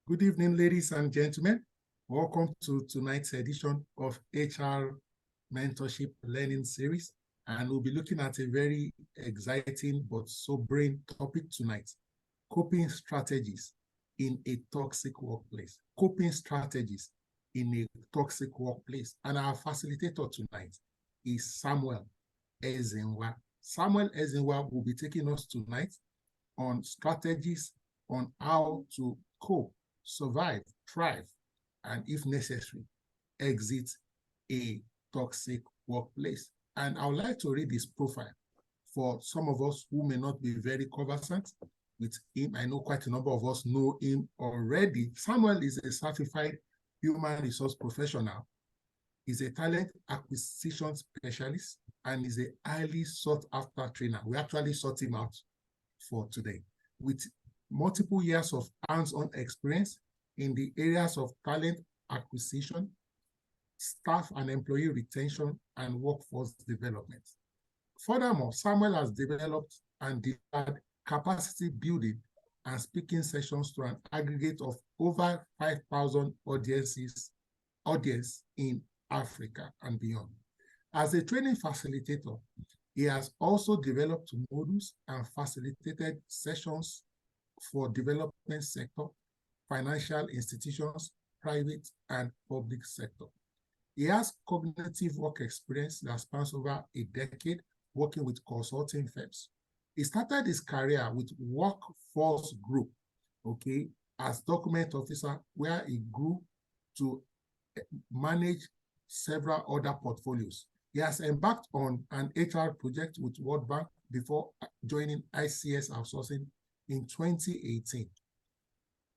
Good evening, ladies and gentlemen. Welcome to tonight's edition of HR Mentorship Learning Series. And we'll be looking at a very exciting but sobering topic tonight: coping strategies in a toxic workplace. Coping strategies in a toxic workplace. And our facilitator tonight is Samuel Ezenwa. Samuel Ezenwa will be taking us tonight on strategies on how to cope, survive, thrive, and if necessary, exit a toxic workplace. And I would like to read his profile for some of us who may not be very conversant with him. I know quite a number of us know him already. Samuel is a certified human resource professional. He's a talent acquisition specialist and is a highly sought after trainer. We actually sought him out for today with multiple years of hands-on experience in the areas of talent acquisition, staff and employee retention, and workforce development. Furthermore, Samuel has developed and delivered capacity building and speaking sessions to an aggregate of over 5,000 audience in Africa and beyond. As a training facilitator, he has also developed modules and facilitated sessions for development sector, financial institutions, private and public sector. He has cognitive work experience that spans over a decade working with consulting firms. He started his career with Workforce Group, as document officer, where he grew to manage several other portfolios. He has embarked on an HR project with World Bank before joining ICS Outsourcing in 2018.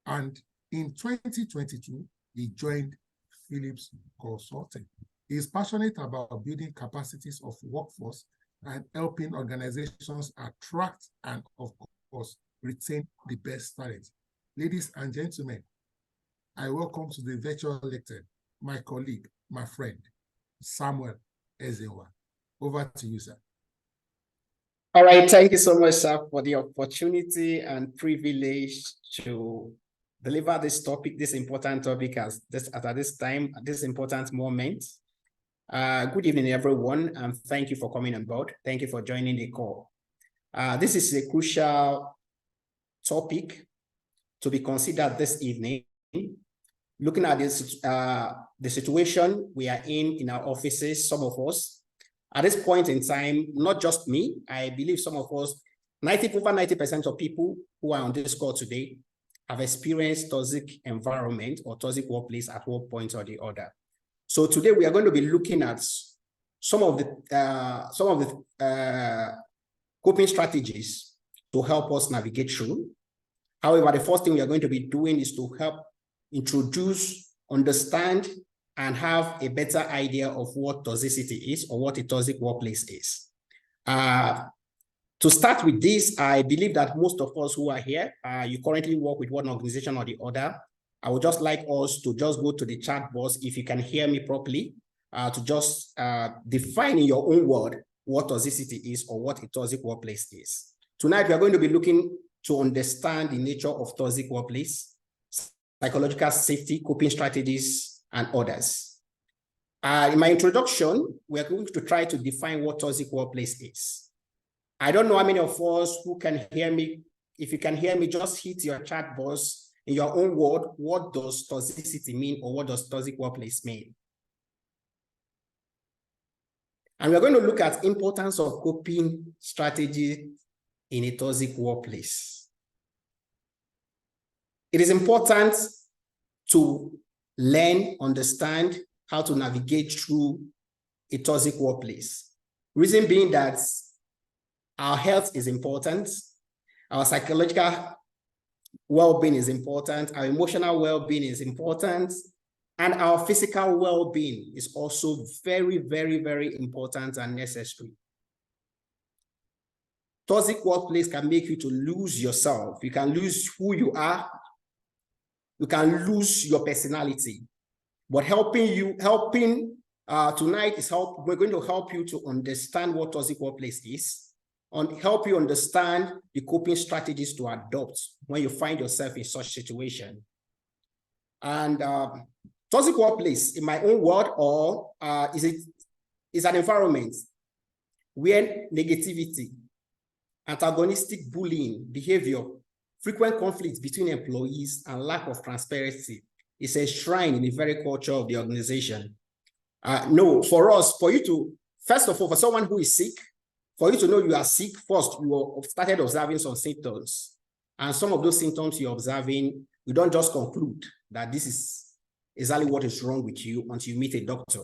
And in 2022, he joined Philips Consulting. He is passionate about building capacities of workforce and helping organizations attract and, of course, retain the best talent. Ladies and gentlemen, I welcome to the virtual lecture my colleague, my friend, Samuel Ezenwa. Over to you, sir. All right, thank you so much, sir, for the opportunity and privilege to deliver this topic, this important topic at this time, at this important moment. Good evening, everyone, and thank you for coming on board. Thank you for joining the call. This is a crucial topic to be considered this evening, looking at this, the situation we are in our offices. Some of us, at this point in time, not just me, I believe some of us, over 90% of people who are on this call today have experienced toxic environment or toxic workplace at one point or the other. So today we are going to be looking at some of the coping strategies to help us navigate through. However, the first thing we are going to be doing is to help introduce, understand, and have a better idea of what toxicity is or what a toxic workplace is. To start with this, I believe that most of us who are here, you currently work with one organization or the other. I would just like us to just go to the chat box, if you can hear me properly, to just define in your own word what toxicity is or what a toxic workplace is. Tonight, we are going to be looking to understand the nature of toxic workplace, psychological safety, coping strategies, and others. In my introduction, we are going to try to define what toxic workplace is. I don't know how many of us who can hear me. If you can hear me, just hit your chat box in your own word. What does toxicity mean, or what does toxic workplace mean? And we're going to look at importance of coping strategy in a toxic workplace. It is important to learn, understand how to navigate through a toxic workplace. Reason being that our health is important, our psychological well-being is important, our emotional well-being is important, and our physical well-being is also very, very, very important and necessary. Toxic workplace can make you to lose yourself. You can lose who you are. You can lose your personality. But tonight is we're going to help you to understand what toxic workplace is, and help you understand the coping strategies to adopt when you find yourself in such situation. And toxic workplace, in my own word, or is an environment where negativity, antagonistic bullying behavior, frequent conflicts between employees, and lack of transparency is enshrined in the very culture of the organization. No, for us, for you to, first of all, for someone who is sick, for you to know you are sick, first, you started observing some symptoms. And some of those symptoms you're observing, you don't just conclude that this is exactly what is wrong with you until you meet a doctor.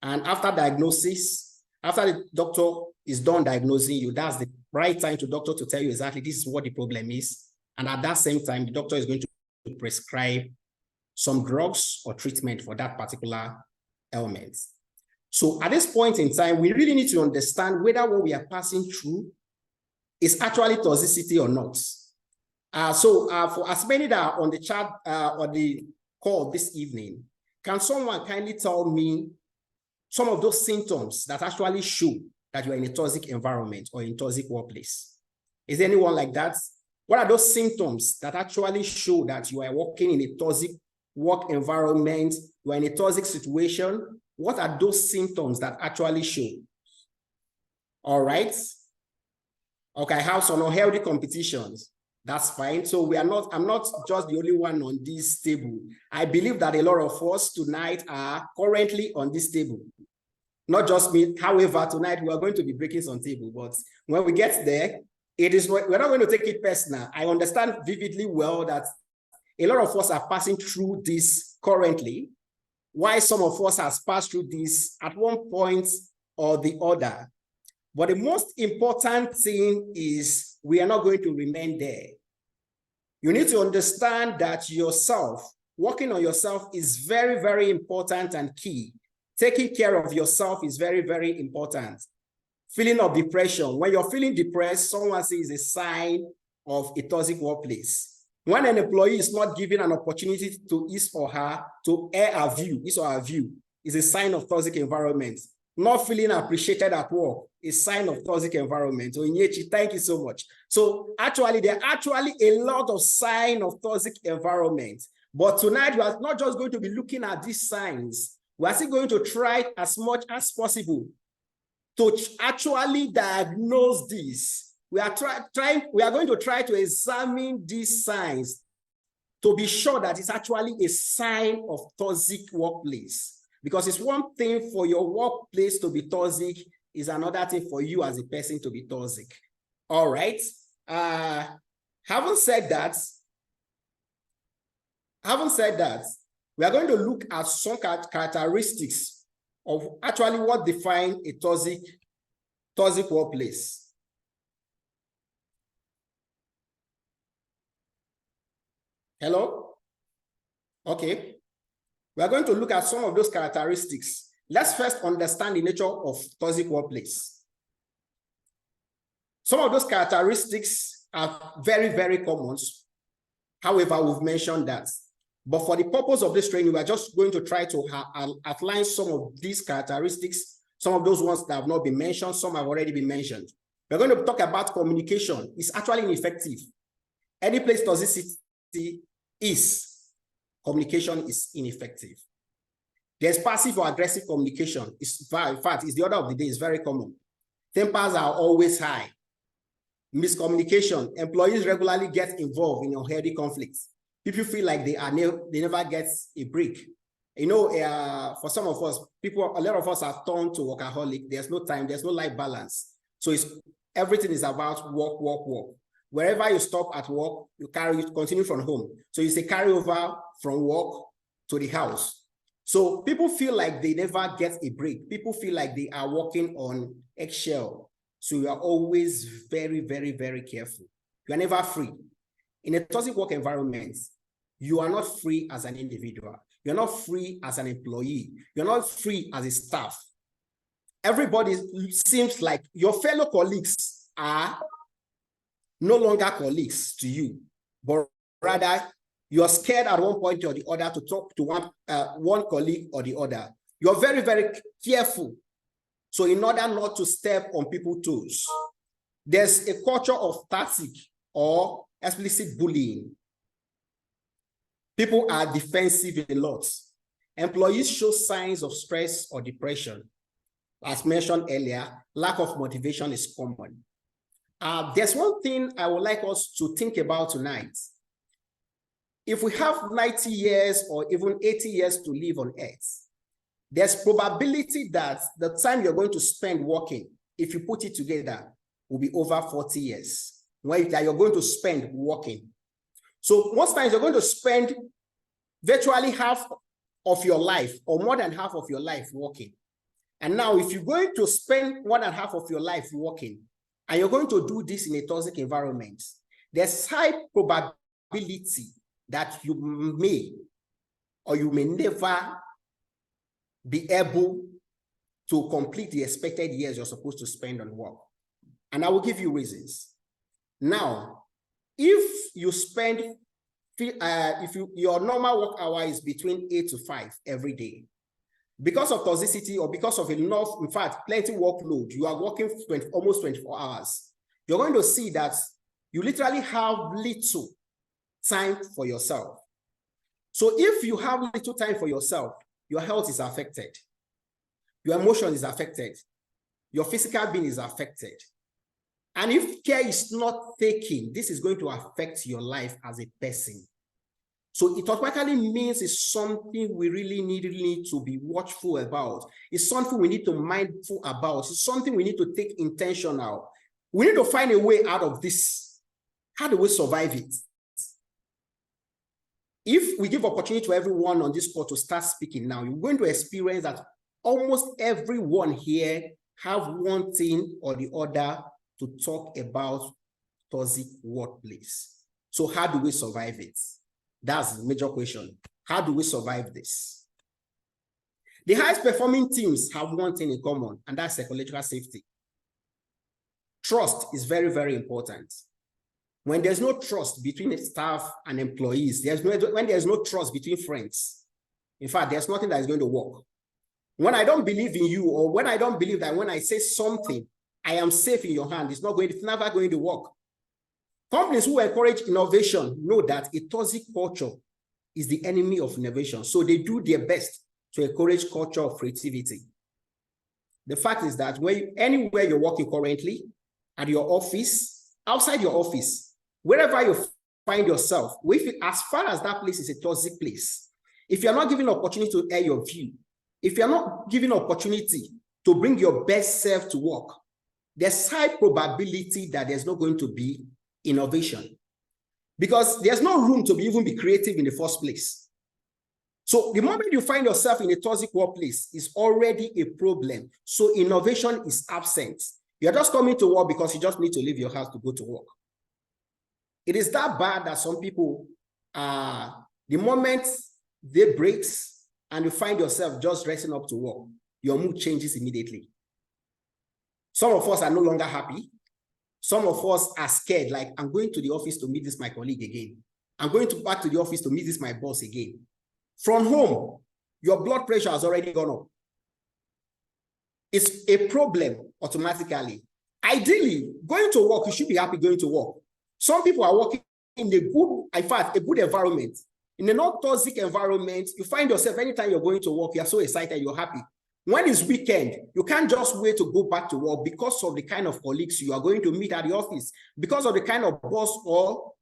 And after diagnosis, after the doctor is done diagnosing you, that's the right time to doctor to tell you exactly this is what the problem is. And at that same time, the doctor is going to prescribe some drugs or treatment for that particular ailment. So at this point in time, we really need to understand whether what we are passing through is actually toxicity or not. For as many that are on the chat or the call this evening, can someone kindly tell me some of those symptoms that actually show that you are in a toxic environment or in a toxic workplace? Is there anyone like that? What are those symptoms that actually show that you are working in a toxic work environment, you are in a toxic situation? What are those symptoms that actually show? All right. Okay, I have some unhealthy competitions. That's fine. So I'm not just the only one on this table. I believe that a lot of us tonight are currently on this table. Not just me. However, tonight we are going to be breaking some table, but when we get there, we're not going to take it personal. I understand vividly well that a lot of us are passing through this currently, while some of us has passed through this at one point or the other. But the most important thing is we are not going to remain there. You need to understand that yourself, working on yourself is very, very important and key. Taking care of yourself is very, very important. Feeling of depression. When you're feeling depressed, someone says a sign of a toxic workplace. When an employee is not given an opportunity to his or her to air a view, his or her view, is a sign of toxic environment. Not feeling appreciated at work is a sign of toxic environment. So Inyechi, thank you so much. So actually, there are actually a lot of signs of toxic environment. But tonight, we are not just going to be looking at these signs. We are still going to try as much as possible to actually diagnose this. We are going to try to examine these signs to be sure that it's actually a sign of toxic workplace. Because it's one thing for your workplace to be toxic, is another thing for you as a person to be toxic. All right. Having said that, we are going to look at some characteristics of actually what defines a toxic workplace. Hello? Okay. We are going to look at some of those characteristics. Let's first understand the nature of toxic workplace. Some of those characteristics are very, very common. However, we've mentioned that. But for the purpose of this training, we are just going to try to outline some of these characteristics, some of those ones that have not been mentioned, some have already been mentioned. We're going to talk about communication. It's actually ineffective. Any place toxicity is, communication is ineffective. There's passive or aggressive communication. In fact, it's the order of the day. It's very common. Tempers are always high. Miscommunication. Employees regularly get involved in unhealthy conflicts. People feel like they never get a break. You know, for some of us, a lot of us are turned to workaholic. There's no time. There's no life balance. So everything is about work, work, work. Wherever you stop at work, you continue from home. So it's a carryover from work to the house. So people feel like they never get a break. People feel like they are walking on eggshell. So you are always very, very, very careful. You are never free. In a toxic work environment, you are not free as an individual. You're not free as an employee. You're not free as a staff. Everybody seems like your fellow colleagues are no longer colleagues to you, but rather you're scared at one point or the other to talk to one colleague or the other. You're very, very careful. So in order not to step on people's toes, there's a culture of toxic or explicit bullying. People are defensive a lot. Employees show signs of stress or depression. As mentioned earlier, lack of motivation is common. There's one thing I would like us to think about tonight. If we have 90 years or even 80 years to live on earth, there's probability that the time you're going to spend working, if you put it together, will be over 40 years. When you're going to spend working. So most times you're going to spend virtually half of your life or more than half of your life working. And now if you're going to spend more than half of your life working, and you're going to do this in a toxic environment, there's high probability that you may or you may never be able to complete the expected years you're supposed to spend on work. And I will give you reasons. Now, if you spend, your normal work hour is between 8 to 5 every day, because of toxicity or because of enough, in fact, plenty workload, you are working almost 24 hours. You're going to see that you literally have little time for yourself. So if you have little time for yourself, your health is affected. Your emotion is affected. Your physical being is affected. And if care is not taken, this is going to affect your life as a person. So it automatically means it's something we really need to be watchful about. It's something we need to be mindful about. It's something we need to take intentional. We need to find a way out of this. How do we survive it? If we give opportunity to everyone on this call to start speaking now, you're going to experience that almost everyone here have one thing or the other to talk about toxic workplace. So how do we survive it? That's the major question. How do we survive this? The highest performing teams have one thing in common, and that's psychological safety. Trust is very, very important. When there's no trust between staff and employees, when there's no trust between friends, in fact, there's nothing that is going to work. When I don't believe in you, or when I don't believe that when I say something, I am safe in your hand, it's never going to work. Companies who encourage innovation know that a toxic culture is the enemy of innovation. So they do their best to encourage culture of creativity. The fact is that anywhere you're working currently, at your office, outside your office, wherever you find yourself, as far as that place is a toxic place, if you're not given opportunity to air your view, if you're not given opportunity to bring your best self to work, there's high probability that there's not going to be innovation, because there's no room to even be creative in the first place. So the moment you find yourself in a toxic workplace is already a problem. So innovation is absent. You're just coming to work because you just need to leave your house to go to work. It is that bad that some people, the moment they breaks and you find yourself just dressing up to work, your mood changes immediately. Some of us are no longer happy. Some of us are scared, like, I'm going to the office to meet this my colleague again. I'm going back to the office to meet this my boss again. From home, your blood pressure has already gone up. It's a problem automatically. Ideally, going to work, you should be happy going to work. Some people are working in a good environment. In a non-toxic environment, you find yourself anytime you're going to work, you're so excited, you're happy. When it's weekend, you can't just wait to go back to work because of the kind of colleagues you are going to meet at the office, because of the kind of boss or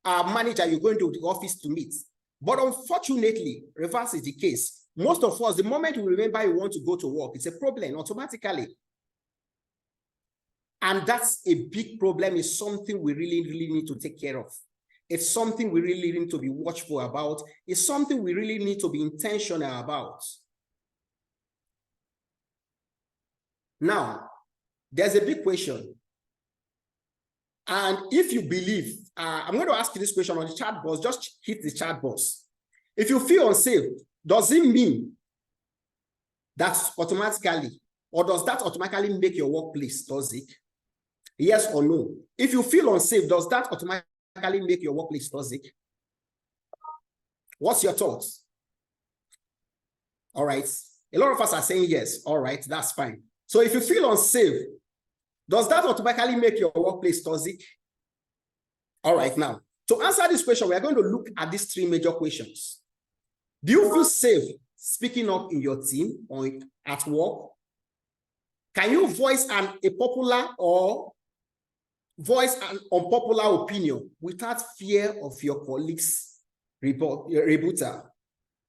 manager you're going to the office to meet. But unfortunately, reverse is the case. Most of us, the moment we remember you want to go to work, it's a problem automatically. And that's a big problem. It's something we really need to take care of. It's something we really need to be watchful about. It's something we really need to be intentional about. Now, there's a big question. And if you believe, I'm going to ask you this question on the chat box, just hit the chat box. If you feel unsafe, does it mean that automatically, or does that automatically make your workplace toxic? Yes or no? If you feel unsafe, does that automatically make your workplace toxic? What's your thoughts? All right. A lot of us are saying yes. All right, that's fine. So if you feel unsafe, does that automatically make your workplace toxic? All right, now, To answer this question, we are going to look at these three major questions. Do you feel safe speaking up in your team or at work? Can you voice a popular or voice an unpopular opinion without fear of your colleagues' rebuttal?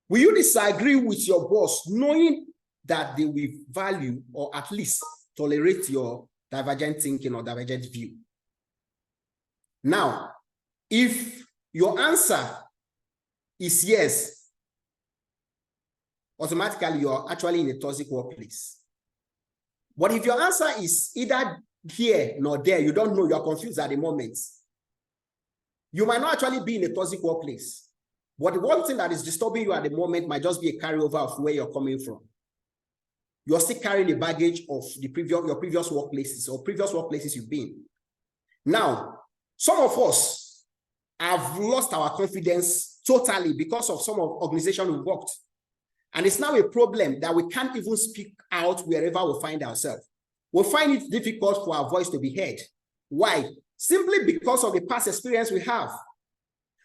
Will you disagree with your boss knowing that they will value or at least tolerate your divergent thinking or divergent view? Now, if your answer is yes, automatically you're actually in a toxic workplace. But if your answer is either here nor there, you don't know, you're confused at the moment, you might not actually be in a toxic workplace. But the one thing that is disturbing you at the moment might just be a carryover of where you're coming from. You're still carrying the baggage of your previous workplaces or previous workplaces you've been. Now, some of us have lost our confidence totally because of some of organizations we worked. And it's now a problem that we can't even speak out wherever we find ourselves. We find it difficult for our voice to be heard. Why? Simply because of the past experience we have.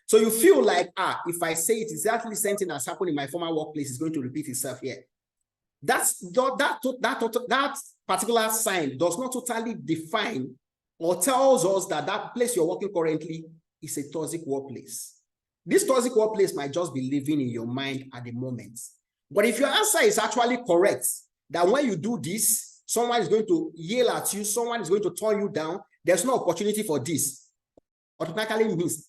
So you feel like, if I say it, exactly the same thing that's happened in my former workplace is going to repeat itself here. That particular sign does not totally define or tells us that that place you're working currently is a toxic workplace. This toxic workplace might just be living in your mind at the moment. But if your answer is actually correct, that when you do this, someone is going to yell at you, someone is going to turn you down, there's no opportunity for this. Automatically means,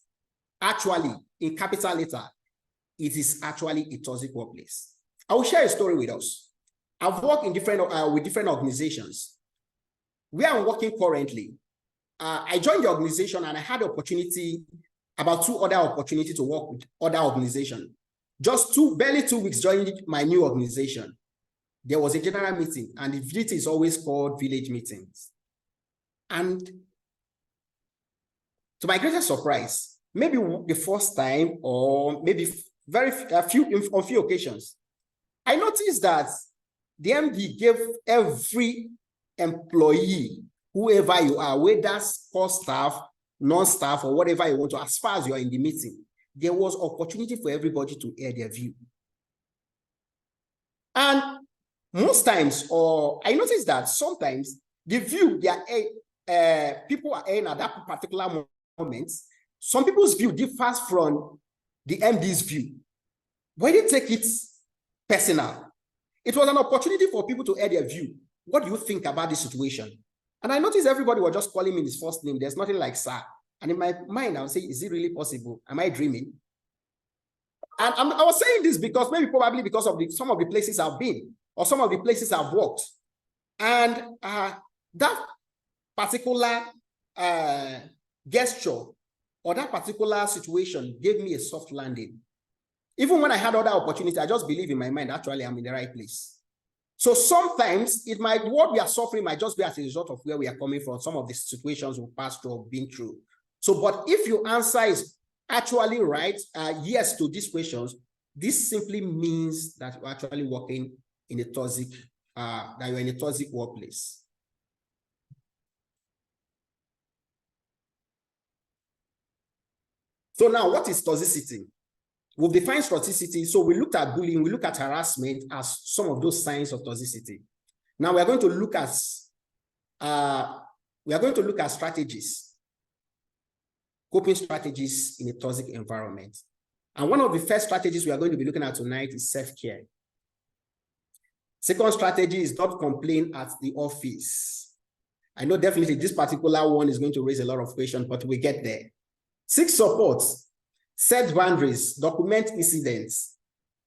actually, in capital letter, it is actually a toxic workplace. I will share a story with us. I've worked in with different organizations. Where I'm working currently, I joined the organization and I had the opportunity, about 2 other opportunities to work with other organizations. Just barely 2 weeks joining my new organization, there was a general meeting, and the meeting is always called village meetings. And to my greatest surprise, maybe the first time or maybe on few occasions, I noticed that the MD gave every employee, whoever you are, whether core staff, non-staff, or whatever you want to, as far as you are in the meeting, there was opportunity for everybody to air their view. And most times, or I noticed that sometimes the view people are airing at that particular moment, some people's view differs from the MD's view. When they take it personal, it was an opportunity for people to air their view. What do you think about this situation? And I noticed everybody was just calling me his first name. There's nothing like sir. And in my mind, I would say, is it really possible? Am I dreaming? And I was saying this because probably because of some of the places I've been or some of the places I've worked. And that particular gesture or that particular situation gave me a soft landing. Even when I had other opportunities, I just believe in my mind, actually, I'm in the right place. So sometimes what we are suffering might just be as a result of where we are coming from, some of the situations we passed through or been through. So, but if your answer is actually right, yes to these questions, this simply means that you're actually working in a toxic, that you're in a toxic workplace. So now, what is toxicity? We've defined toxicity. So we looked at bullying, we looked at harassment as some of those signs of toxicity. Now we are going to look at strategies, coping strategies in a toxic environment. And one of the first strategies we are going to be looking at tonight is self-care. Second strategy is not complain at the office. I know definitely this particular one is going to raise a lot of questions, but we get there. Seek support. Set boundaries, document incidents,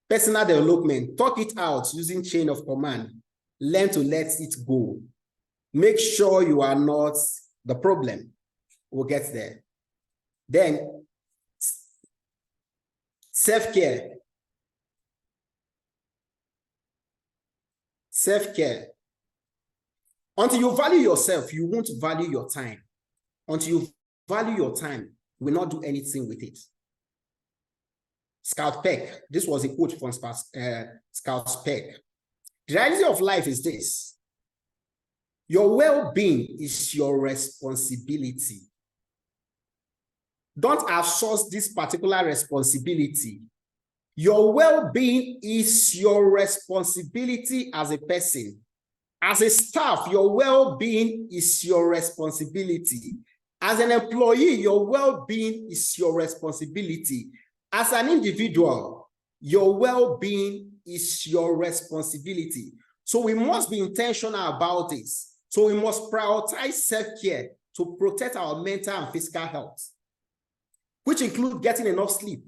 personal development, talk it out using chain of command, learn to let it go. Make sure you are not the problem. We'll get there. Then, self-care. Self-care. Until you value yourself, you won't value your time. Until you value your time, you will not do anything with it. Scout Peck, this was a quote from Scout Peck. The reality of life is this: your well-being is your responsibility. don't outsource this particular responsibility. Your well-being is your responsibility as a person. As a staff, your well-being is your responsibility. As an employee, your well-being is your responsibility. As an individual, your well-being is your responsibility. So we must be intentional about this. So we must prioritize self-care to protect our mental and physical health, which include getting enough sleep,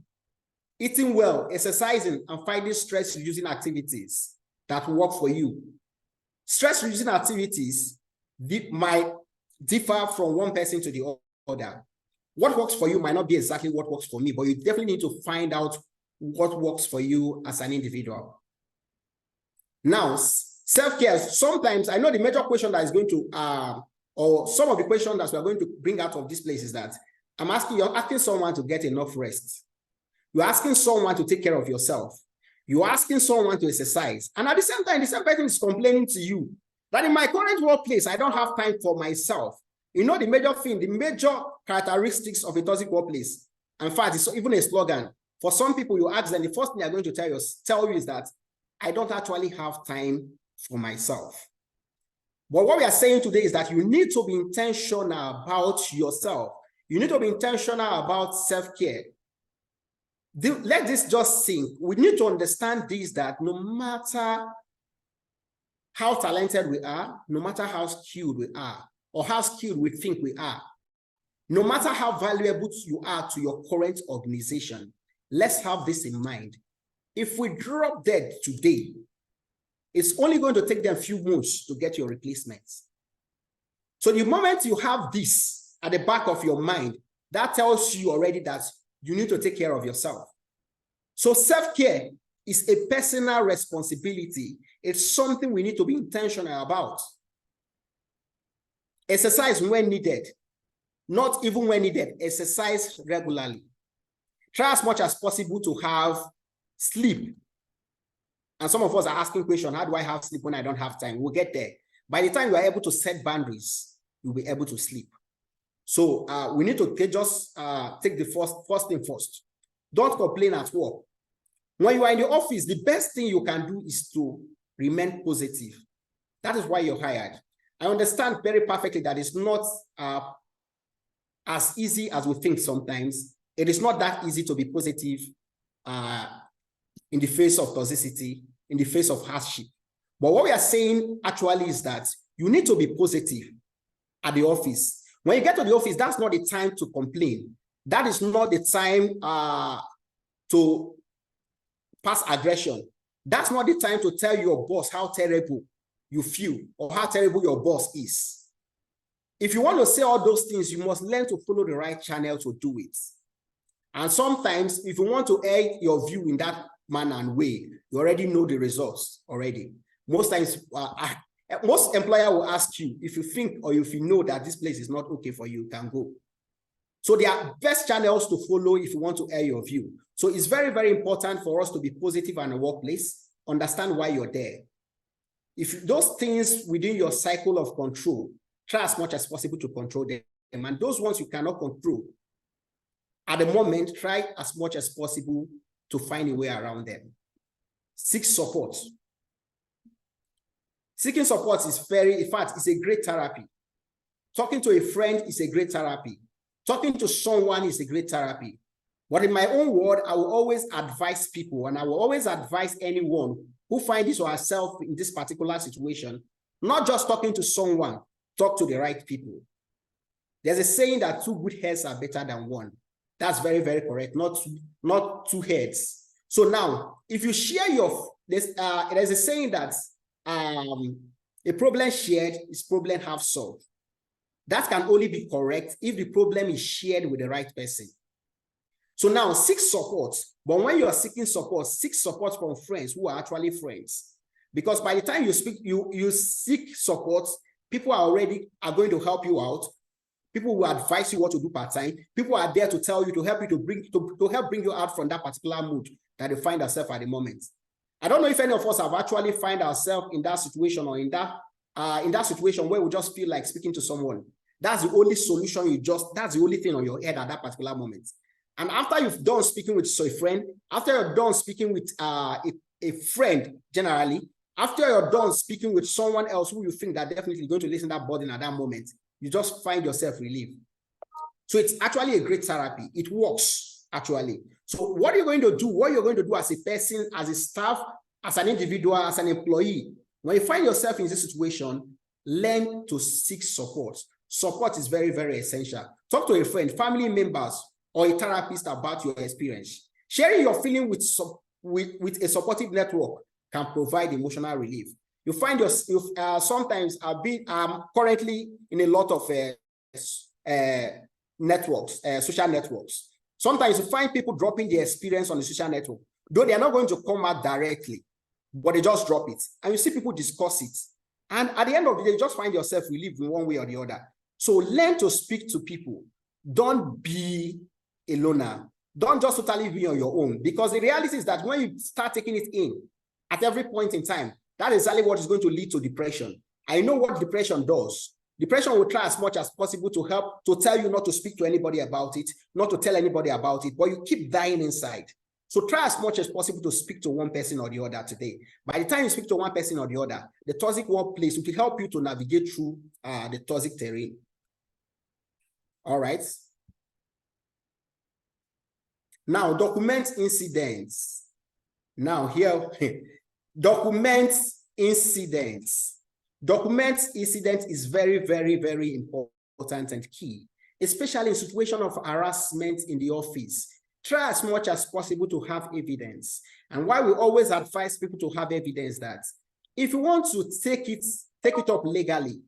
eating well, exercising, and finding stress-reducing activities that work for you. Stress-reducing activities might differ from one person to the other. What works for you might not be exactly what works for me, but you definitely need to find out what works for you as an individual. Now, self-care, sometimes I know the major question that is going to, or some of the questions that we are going to bring out of this place is that you're asking someone to get enough rest. You're asking someone to take care of yourself. You're asking someone to exercise. And at the same time, the same person is complaining to you that in my current workplace, I don't have time for myself. You know, the major thing, the major characteristics of a toxic workplace, in fact, it's even a slogan. For some people, you ask them, the first thing they're going to tell you is that I don't actually have time for myself. But what we are saying today is that you need to be intentional about yourself. You need to be intentional about self-care. Let this just sink. We need to understand this, that no matter how talented we are, no matter how skilled we are, or how skilled we think we are, no matter how valuable you are to your current organization, let's have this in mind. If we drop dead today, it's only going to take them a few months to get your replacements. So the moment you have this at the back of your mind, that tells you already that you need to take care of yourself. So self-care is a personal responsibility. It's something we need to be intentional about. Exercise when needed, not even when needed. Exercise regularly. Try as much as possible to have sleep. And some of us are asking questions, how do I have sleep when I don't have time? We'll get there. By the time you are able to set boundaries, you'll be able to sleep. So we need to take the first thing first. Don't complain at work. When you are in the office, the best thing you can do is to remain positive. That is why you're hired. I understand very perfectly that it's not as easy as we think sometimes. It is not that easy to be positive in the face of toxicity, in the face of hardship. But what we are saying actually is that you need to be positive at the office. When you get to the office, that's not the time to complain. That is not the time to pass aggression. That's not the time to tell your boss how terrible you feel or how terrible your boss is. If you want to say all those things, you must learn to follow the right channel to do it. And sometimes, if you want to air your view in that manner and way, you already know the results already. Most times, most employer will ask you if you think or if you know that this place is not okay for you, you can go. So there are best channels to follow if you want to air your view. So it's very, very important for us to be positive in the workplace, understand why you're there. If those things within your cycle of control, try as much as possible to control them. And those ones you cannot control, at the moment, try as much as possible to find a way around them. Seek support. Seeking support is in fact, it's a great therapy. Talking to a friend is a great therapy. Talking to someone is a great therapy. But in my own word, I will always advise people, and I will always advise anyone who finds this or herself in this particular situation, not just talking to someone, talk to the right people. There's a saying that 2 good heads are better than 1. That's very, very correct. Not 2 heads. So now, if you share there's a saying that a problem shared is problem half solved. That can only be correct if the problem is shared with the right person. So now seek support. But when you are seeking support, seek support from friends who are actually friends. Because by the time you seek support, people are going to help you out. People will advise you what to do part-time. People are there to tell you, to help you to help bring you out from that particular mood that you find yourself at the moment. I don't know if any of us have actually find ourselves in that situation or in that situation where we just feel like speaking to someone. That's the only solution that's the only thing on your head at that particular moment. And after you've done speaking with a friend, after you're done speaking with a friend generally, after you're done speaking with someone else who you think that definitely going to listen to that burden at that moment, you just find yourself relieved. So it's actually a great therapy. It works, actually. So what you're going to do as a person, as a staff, as an individual, as an employee, when you find yourself in this situation, learn to seek support. Support is very, very essential. Talk to a friend, family members, or a therapist about your experience. Sharing your feeling with a supportive network can provide emotional relief. You find sometimes I'm currently in a lot of networks, social networks. Sometimes you find people dropping their experience on the social network, though they are not going to come out directly, but they just drop it. And you see people discuss it. And at the end of the day, you just find yourself relieved in one way or the other. So learn to speak to people. Don't be a loner. Don't just totally be on your own, because the reality is that when you start taking it in at every point in time, that is exactly what is going to lead to depression. I know what depression does. Depression will try as much as possible to help, to tell you not to speak to anybody about it, not to tell anybody about it, but you keep dying inside. So try as much as possible to speak to one person or the other today. By the time you speak to one person or the other, the toxic workplace will help you to navigate through the toxic terrain. All right. Now, document incidents. Now here, document incidents. Document incident is very, very, very important and key, especially in situation of harassment in the office. Try as much as possible to have evidence. And why we always advise people to have evidence that if you want to take it up legally,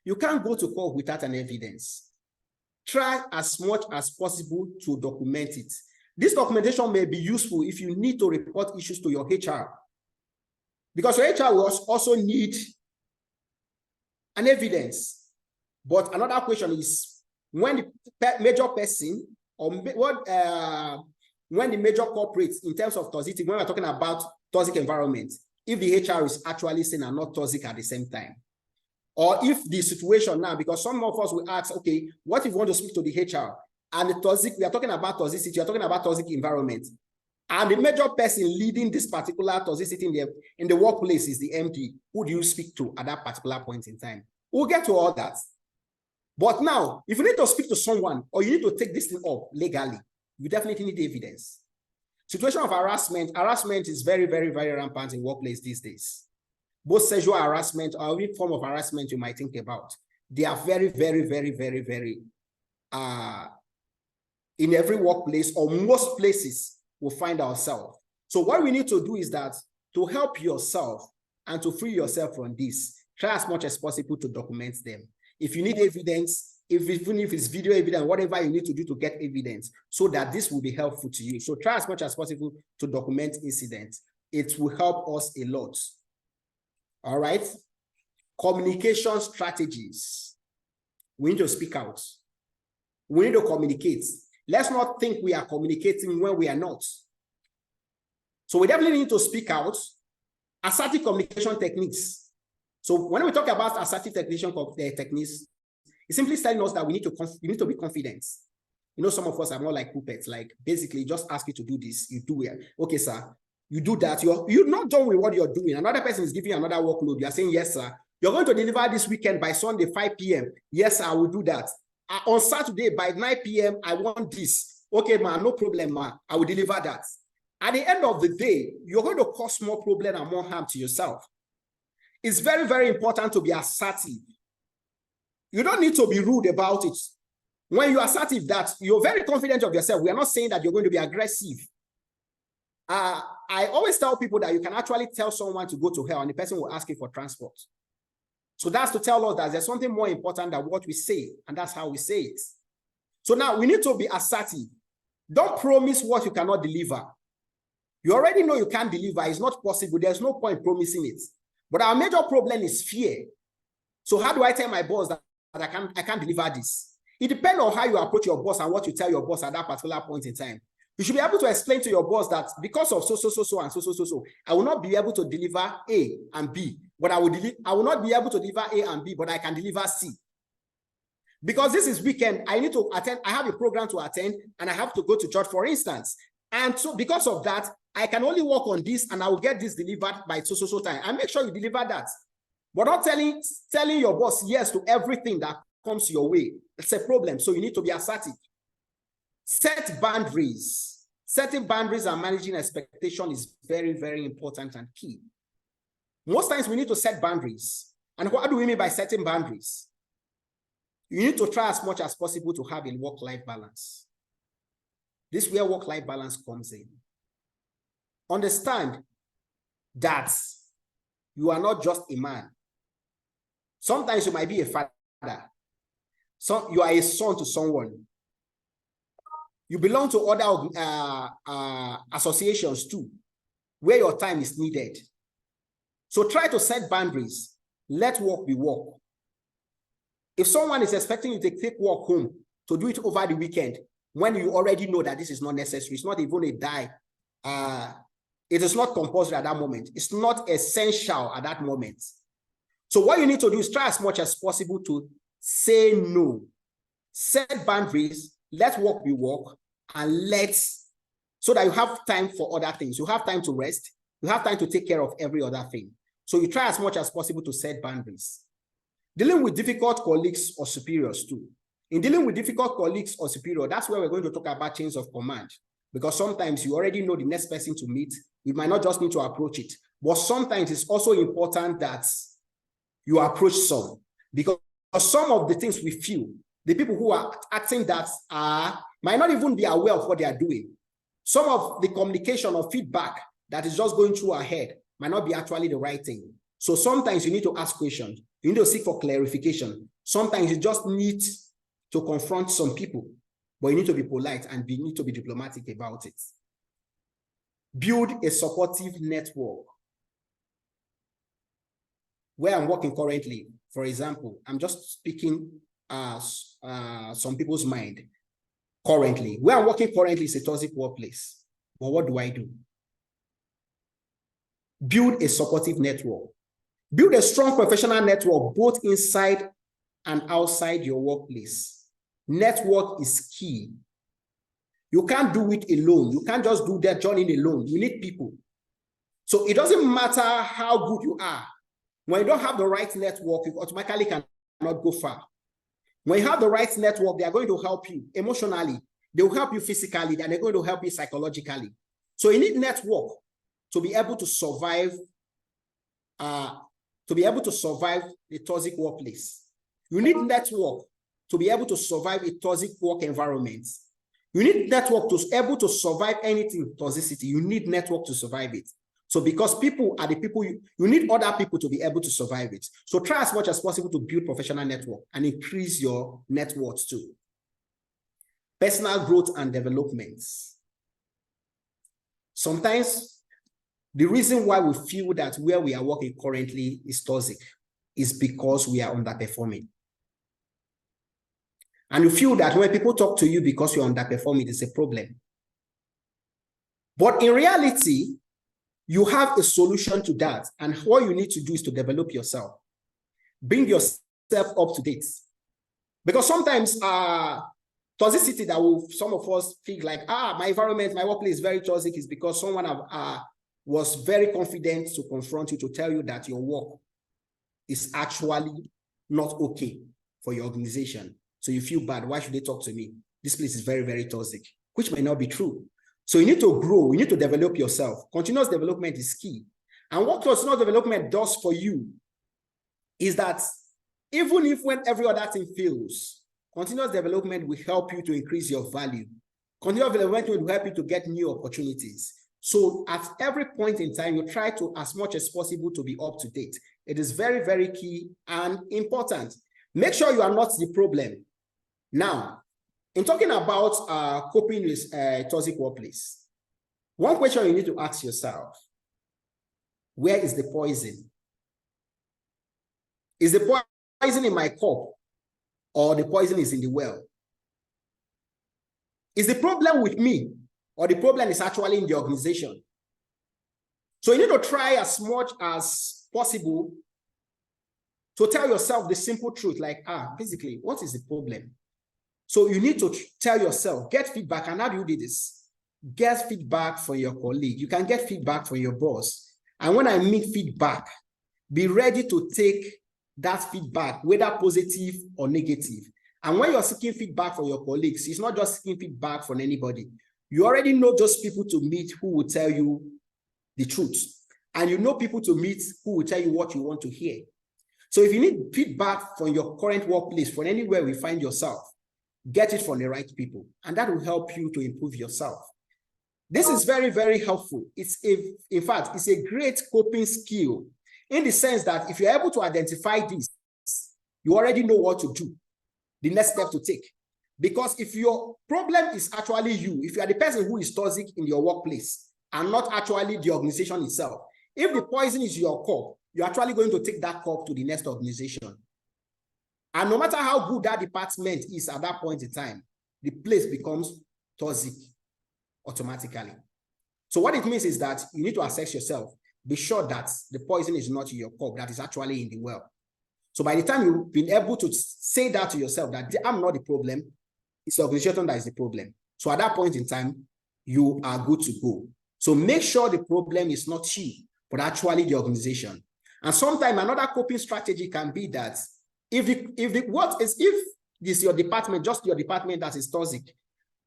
you can't go to court without an evidence. Try as much as possible to document it. This documentation may be useful if you need to report issues to your HR, because your HR will also need an evidence. But another question is, when the major person or when the major corporates in terms of toxicity, when we're talking about toxic environment, if the HR is actually saying and not toxic at the same time, or if the situation now, because some of us will ask, okay, what if you want to speak to the HR and the toxic, we are talking about toxicity, you're talking about toxic environment, and the major person leading this particular toxicity in the workplace is the MD. Who do you speak to at that particular point in time? We'll get to all that. But now, if you need to speak to someone or you need to take this thing up legally, you definitely need evidence. Situation of harassment is very, very, very rampant in workplace these days. Both sexual harassment or any form of harassment you might think about, they are very, very, very, very, very, in every workplace or most places we'll find ourselves. So what we need to do is that to help yourself and to free yourself from this, try as much as possible to document them. If you need evidence, even if it's video evidence, whatever you need to do to get evidence, so that this will be helpful to you. So try as much as possible to document incidents. It will help us a lot. All right. Communication strategies. We need to speak out. We need to communicate. Let's not think we are communicating when we are not. So we definitely need to speak out. Assertive communication techniques. So when we talk about assertive techniques, it's simply telling us that we need to be confident. You know, some of us are more like puppets, like basically just ask you to do this, you do it. Okay, sir, you do that. You're not done with what you're doing. Another person is giving you another workload. You're saying, yes, sir. You're going to deliver this weekend by Sunday, 5 p.m. Yes, sir, I will do that. On Saturday by 9 p.m., I want this. Okay, man, no problem, man. I will deliver that. At the end of the day, you're going to cause more problem and more harm to yourself. It's very, very important to be assertive. You don't need to be rude about it. When you're assertive, that you're very confident of yourself. We are not saying that you're going to be aggressive. I always tell people that you can actually tell someone to go to hell and the person will ask you for transport. So that's to tell us that there's something more important than what we say, and that's how we say it. So now we need to be assertive. Don't promise what you cannot deliver. You already know you can't deliver. It's not possible. There's no point promising it. But our major problem is fear. So how do I tell my boss that I can't deliver this? It depends on how you approach your boss and what you tell your boss at that particular point in time. You should be able to explain to your boss that because of so, I will not be able to deliver A and B, but I will not be able to deliver A and B, but I can deliver C. Because this is weekend, I need to attend, I have a program to attend, and I have to go to church, for instance. And so because of that, I can only work on this, and I will get this delivered by so time. And make sure you deliver that. But not telling your boss yes to everything that comes your way. It's a problem. So you need to be assertive. Set boundaries. Setting boundaries and managing expectation is very, very important and key. Most times we need to set boundaries. And what do we mean by setting boundaries? You need to try as much as possible to have a work-life balance. This is where work-life balance comes in. Understand that you are not just a man. Sometimes you might be a father. So you are a son to someone. You belong to other associations too, where your time is needed. So try to set boundaries. Let work be work. If someone is expecting you to take work home to do it over the weekend, when you already know that this is not necessary, it's not even a die, it is not compulsory at that moment. It's not essential at that moment. So what you need to do is try as much as possible to say no. Set boundaries, let work be work, and so that you have time for other things. You have time to rest. You have time to take care of every other thing. So you try as much as possible to set boundaries. Dealing with difficult colleagues or superiors too. In dealing with difficult colleagues or superior, that's where we're going to talk about chains of command. Because sometimes you already know the next person to meet. You might not just need to approach it. But sometimes it's also important that you approach some. Because some of the things we feel, the people who are acting that might not even be aware of what they are doing. Some of the communication or feedback that is just going through our head might not be actually the right thing. So sometimes you need to ask questions. You need to seek for clarification. Sometimes you just need to confront some people, but you need to be polite and you need to be diplomatic about it. Build a supportive network. Where I'm working currently, for example, I'm just speaking some people's mind. Currently, where I'm working currently is a toxic workplace. But what do I do? Build a supportive network. Build a strong professional network, both inside and outside your workplace. Network is key. You can't do it alone. You can't just do that journey alone. You need people. So it doesn't matter how good you are. When you don't have the right network, you automatically cannot go far. When you have the right network, they are going to help you emotionally. They will help you physically, and they're going to help you psychologically. So you need network to be able to survive, the toxic workplace. You need network to be able to survive a toxic work environment. You need network to be able to survive anything toxicity. You need network to survive it. So because people are the people, you need other people to be able to survive it. So try as much as possible to build professional network and increase your net worth too. Personal growth and development. Sometimes the reason why we feel that where we are working currently is toxic is because we are underperforming. And you feel that when people talk to you because you're underperforming, it's a problem. But in reality, you have a solution to that. And what you need to do is to develop yourself. Bring yourself up to date. Because sometimes toxicity that some of us feel like, my environment, my workplace is very toxic is because someone was very confident to confront you, to tell you that your work is actually not okay for your organization. So you feel bad. Why should they talk to me? This place is very, very toxic, which may not be true. So you need to grow. You need to develop yourself. Continuous development is key. And what continuous development does for you is that even if when every other thing fails, continuous development will help you to increase your value. Continuous development will help you to get new opportunities. So at every point in time, you try to, as much as possible, to be up to date. It is very, very key and important. Make sure you are not the problem. Now, in talking about coping with a toxic workplace, one question you need to ask yourself, where is the poison? Is the poison in my cup or the poison is in the well? Is the problem with me or the problem is actually in the organization? So you need to try as much as possible to tell yourself the simple truth, like, basically, what is the problem? So you need to tell yourself, get feedback. And how do you do this? Get feedback from your colleague. You can get feedback from your boss. And when I mean feedback, be ready to take that feedback, whether positive or negative. And when you're seeking feedback from your colleagues, it's not just seeking feedback from anybody. You already know those people to meet who will tell you the truth. And you know people to meet who will tell you what you want to hear. So if you need feedback from your current workplace, from anywhere you find yourself, get it from the right people. And that will help you to improve yourself. This is very, very helpful. In fact, it's a great coping skill in the sense that if you're able to identify this, you already know what to do, the next step to take. Because if your problem is actually you, if you are the person who is toxic in your workplace and not actually the organization itself, if the poison is your cup, you're actually going to take that cup to the next organization. And no matter how good that department is at that point in time, the place becomes toxic automatically. So what it means is that you need to assess yourself. Be sure that the poison is not in your cup, that is actually in the well. So by the time you've been able to say that to yourself, that I'm not the problem, it's the organization that is the problem. So at that point in time, you are good to go. So make sure the problem is not you, but actually the organization. And sometimes another coping strategy can be that if this is your department, just your department that is toxic,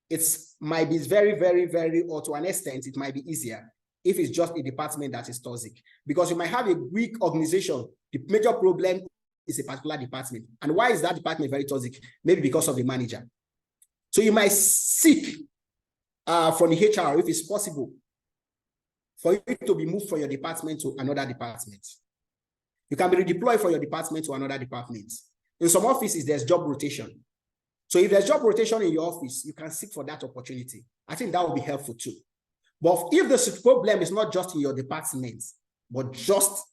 it might be very, very, very, or to an extent, it might be easier if it's just a department that is toxic. Because you might have a weak organization. The major problem is a particular department. And why is that department very toxic? Maybe because of the manager. So you might seek from the HR, if it's possible, for you to be moved from your department to another department. You can be redeployed from your department to another department. In some offices, there's job rotation. So if there's job rotation in your office, you can seek for that opportunity. I think that will be helpful too. But if the problem is not just in your department, but just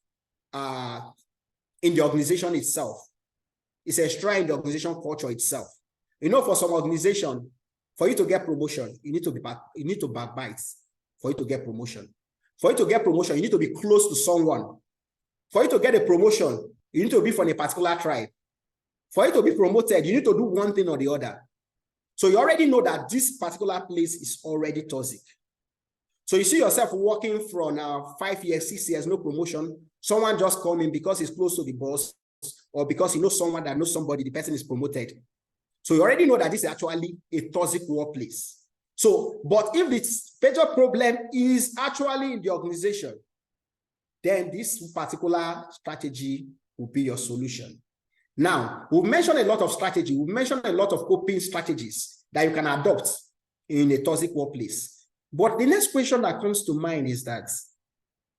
in the organization itself, it's a strain in the organization culture itself. You know, for some organization, for you to get promotion, you need to backbite for you to get promotion. For you to get promotion, you need to be close to someone. For you to get a promotion, you need to be from a particular tribe. For you to be promoted, you need to do one thing or the other. So you already know that this particular place is already toxic. So you see yourself working from 5 years, 6 years, no promotion. Someone just come in because he's close to the boss or because he knows someone that knows somebody, the person is promoted. So you already know that this is actually a toxic workplace. So, but if the major problem is actually in the organization, then this particular strategy will be your solution. Now, we've mentioned a lot of strategy. We've mentioned a lot of coping strategies that you can adopt in a toxic workplace. But the next question that comes to mind is that,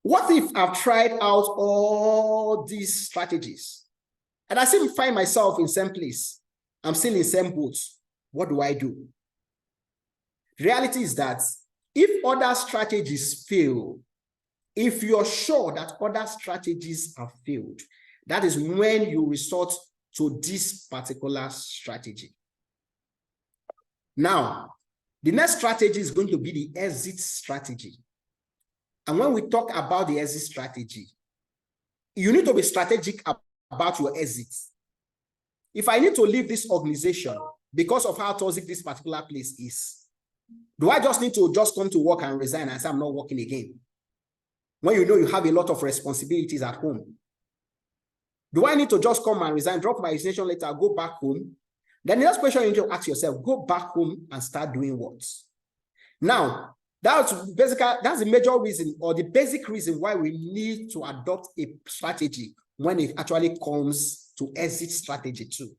what if I've tried out all these strategies and I still find myself in the same place? I'm still in the same boat. What do I do? The reality is that if other strategies fail, if you're sure that other strategies have failed, that is when you resort to this particular strategy. Now, the next strategy is going to be the exit strategy. And when we talk about the exit strategy, you need to be strategic about your exit. If I need to leave this organization because of how toxic this particular place is, do I just need to come to work and resign and say I'm not working again? When you know you have a lot of responsibilities at home. Do I need to just come and resign, drop my resignation letter, go back home? Then the next question you need to ask yourself, go back home and start doing what? Now, that's the major reason or the basic reason why we need to adopt a strategy when it actually comes to exit strategy too.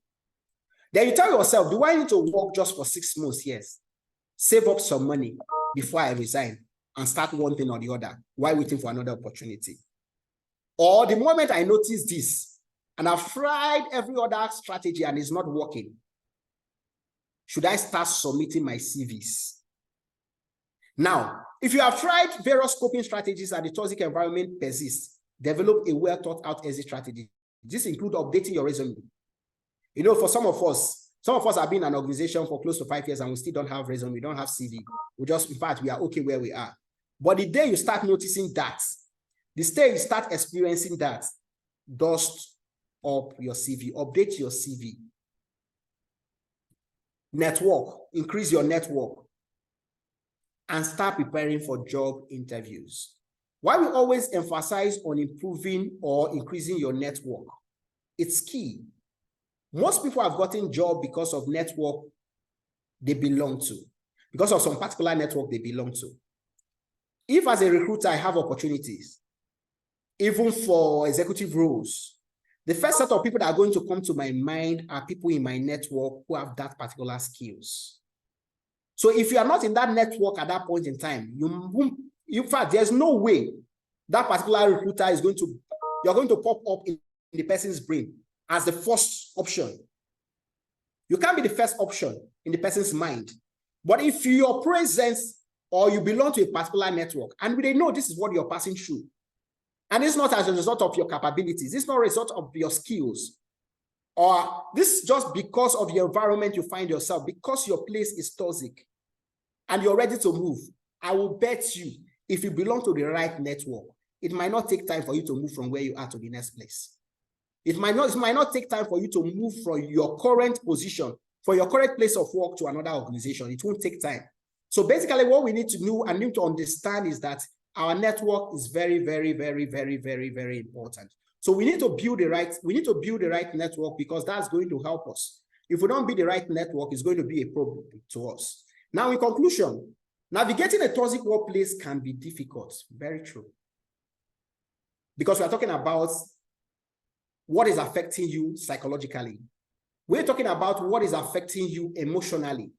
Then you tell yourself, do I need to work just for 6 months? Yes. Save up some money before I resign and start one thing or the other while waiting for another opportunity. Or the moment I notice this and I've tried every other strategy and it's not working, should I start submitting my CVs? Now, if you have tried various coping strategies and the toxic environment persists, develop a well thought out exit strategy. This includes updating your resume. You know, for some of us have been in an organization for close to 5 years and we still don't have resume, we don't have CV. In fact, we are okay where we are. But the day you start noticing that, the day you start experiencing that, dust up your CV, update your CV. Network, increase your network, and start preparing for job interviews. Why we always emphasize on improving or increasing your network? It's key. Most people have gotten job because of network they belong to, because of some particular network they belong to. If as a recruiter I have opportunities, even for executive roles, the first set of people that are going to come to my mind are people in my network who have that particular skills. So if you are not in that network at that point in time, in fact, there's no way that particular recruiter is going to, you're going to pop up in the person's brain as the first option. You can't be the first option in the person's mind. But if your presence or you belong to a particular network and they know this is what you're passing through, and it's not as a result of your capabilities, it's not a result of your skills, or this is just because of the environment you find yourself, because your place is toxic and you're ready to move, I will bet you, if you belong to the right network, it might not take time for you to move from where you are to the next place. It might not take time for you to move from your current position, from your current place of work to another organization. It won't take time. So basically what we need to know and need to understand is that our network is very, very, very, very, very, very important. So we need to build the right network, because that's going to help us. If we don't build the right network, it's going to be a problem to us. Now, in conclusion, navigating a toxic workplace can be difficult. Very true. Because we're talking about what is affecting you psychologically. We're talking about what is affecting you emotionally.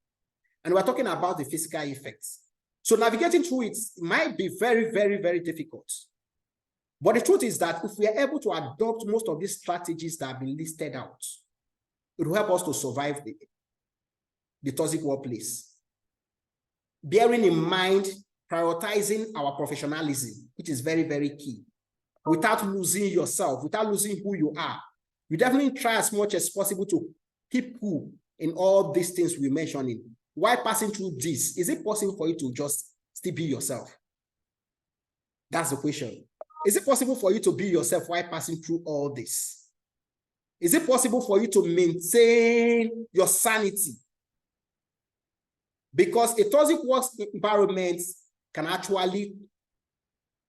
And we're talking about the physical effects. So navigating through it might be very, very, very difficult. But the truth is that if we are able to adopt most of these strategies that have been listed out, it will help us to survive the toxic workplace. Bearing in mind, prioritizing our professionalism, which is very, very key. Without losing yourself, without losing who you are. You definitely try as much as possible to keep cool in all these things we're mentioning. While passing through this, is it possible for you to just still be yourself? That's the question. Is it possible for you to be yourself while passing through all this? Is it possible for you to maintain your sanity? Because a toxic work environment can actually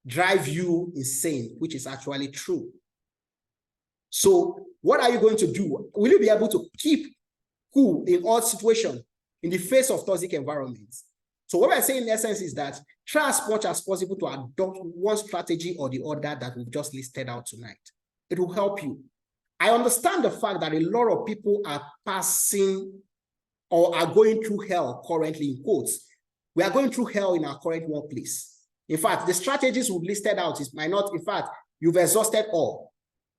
drive you insane, which is actually true. So what are you going to do? Will you be able to keep cool in all situations in the face of toxic environments? So what I'm saying in essence is that try as much as possible to adopt one strategy or the other that we've just listed out tonight. It will help you. I understand the fact that a lot of people are passing or are going through hell currently, in quotes. We are going through hell in our current workplace. In fact, the strategies we've listed out might not, in fact, you've exhausted all.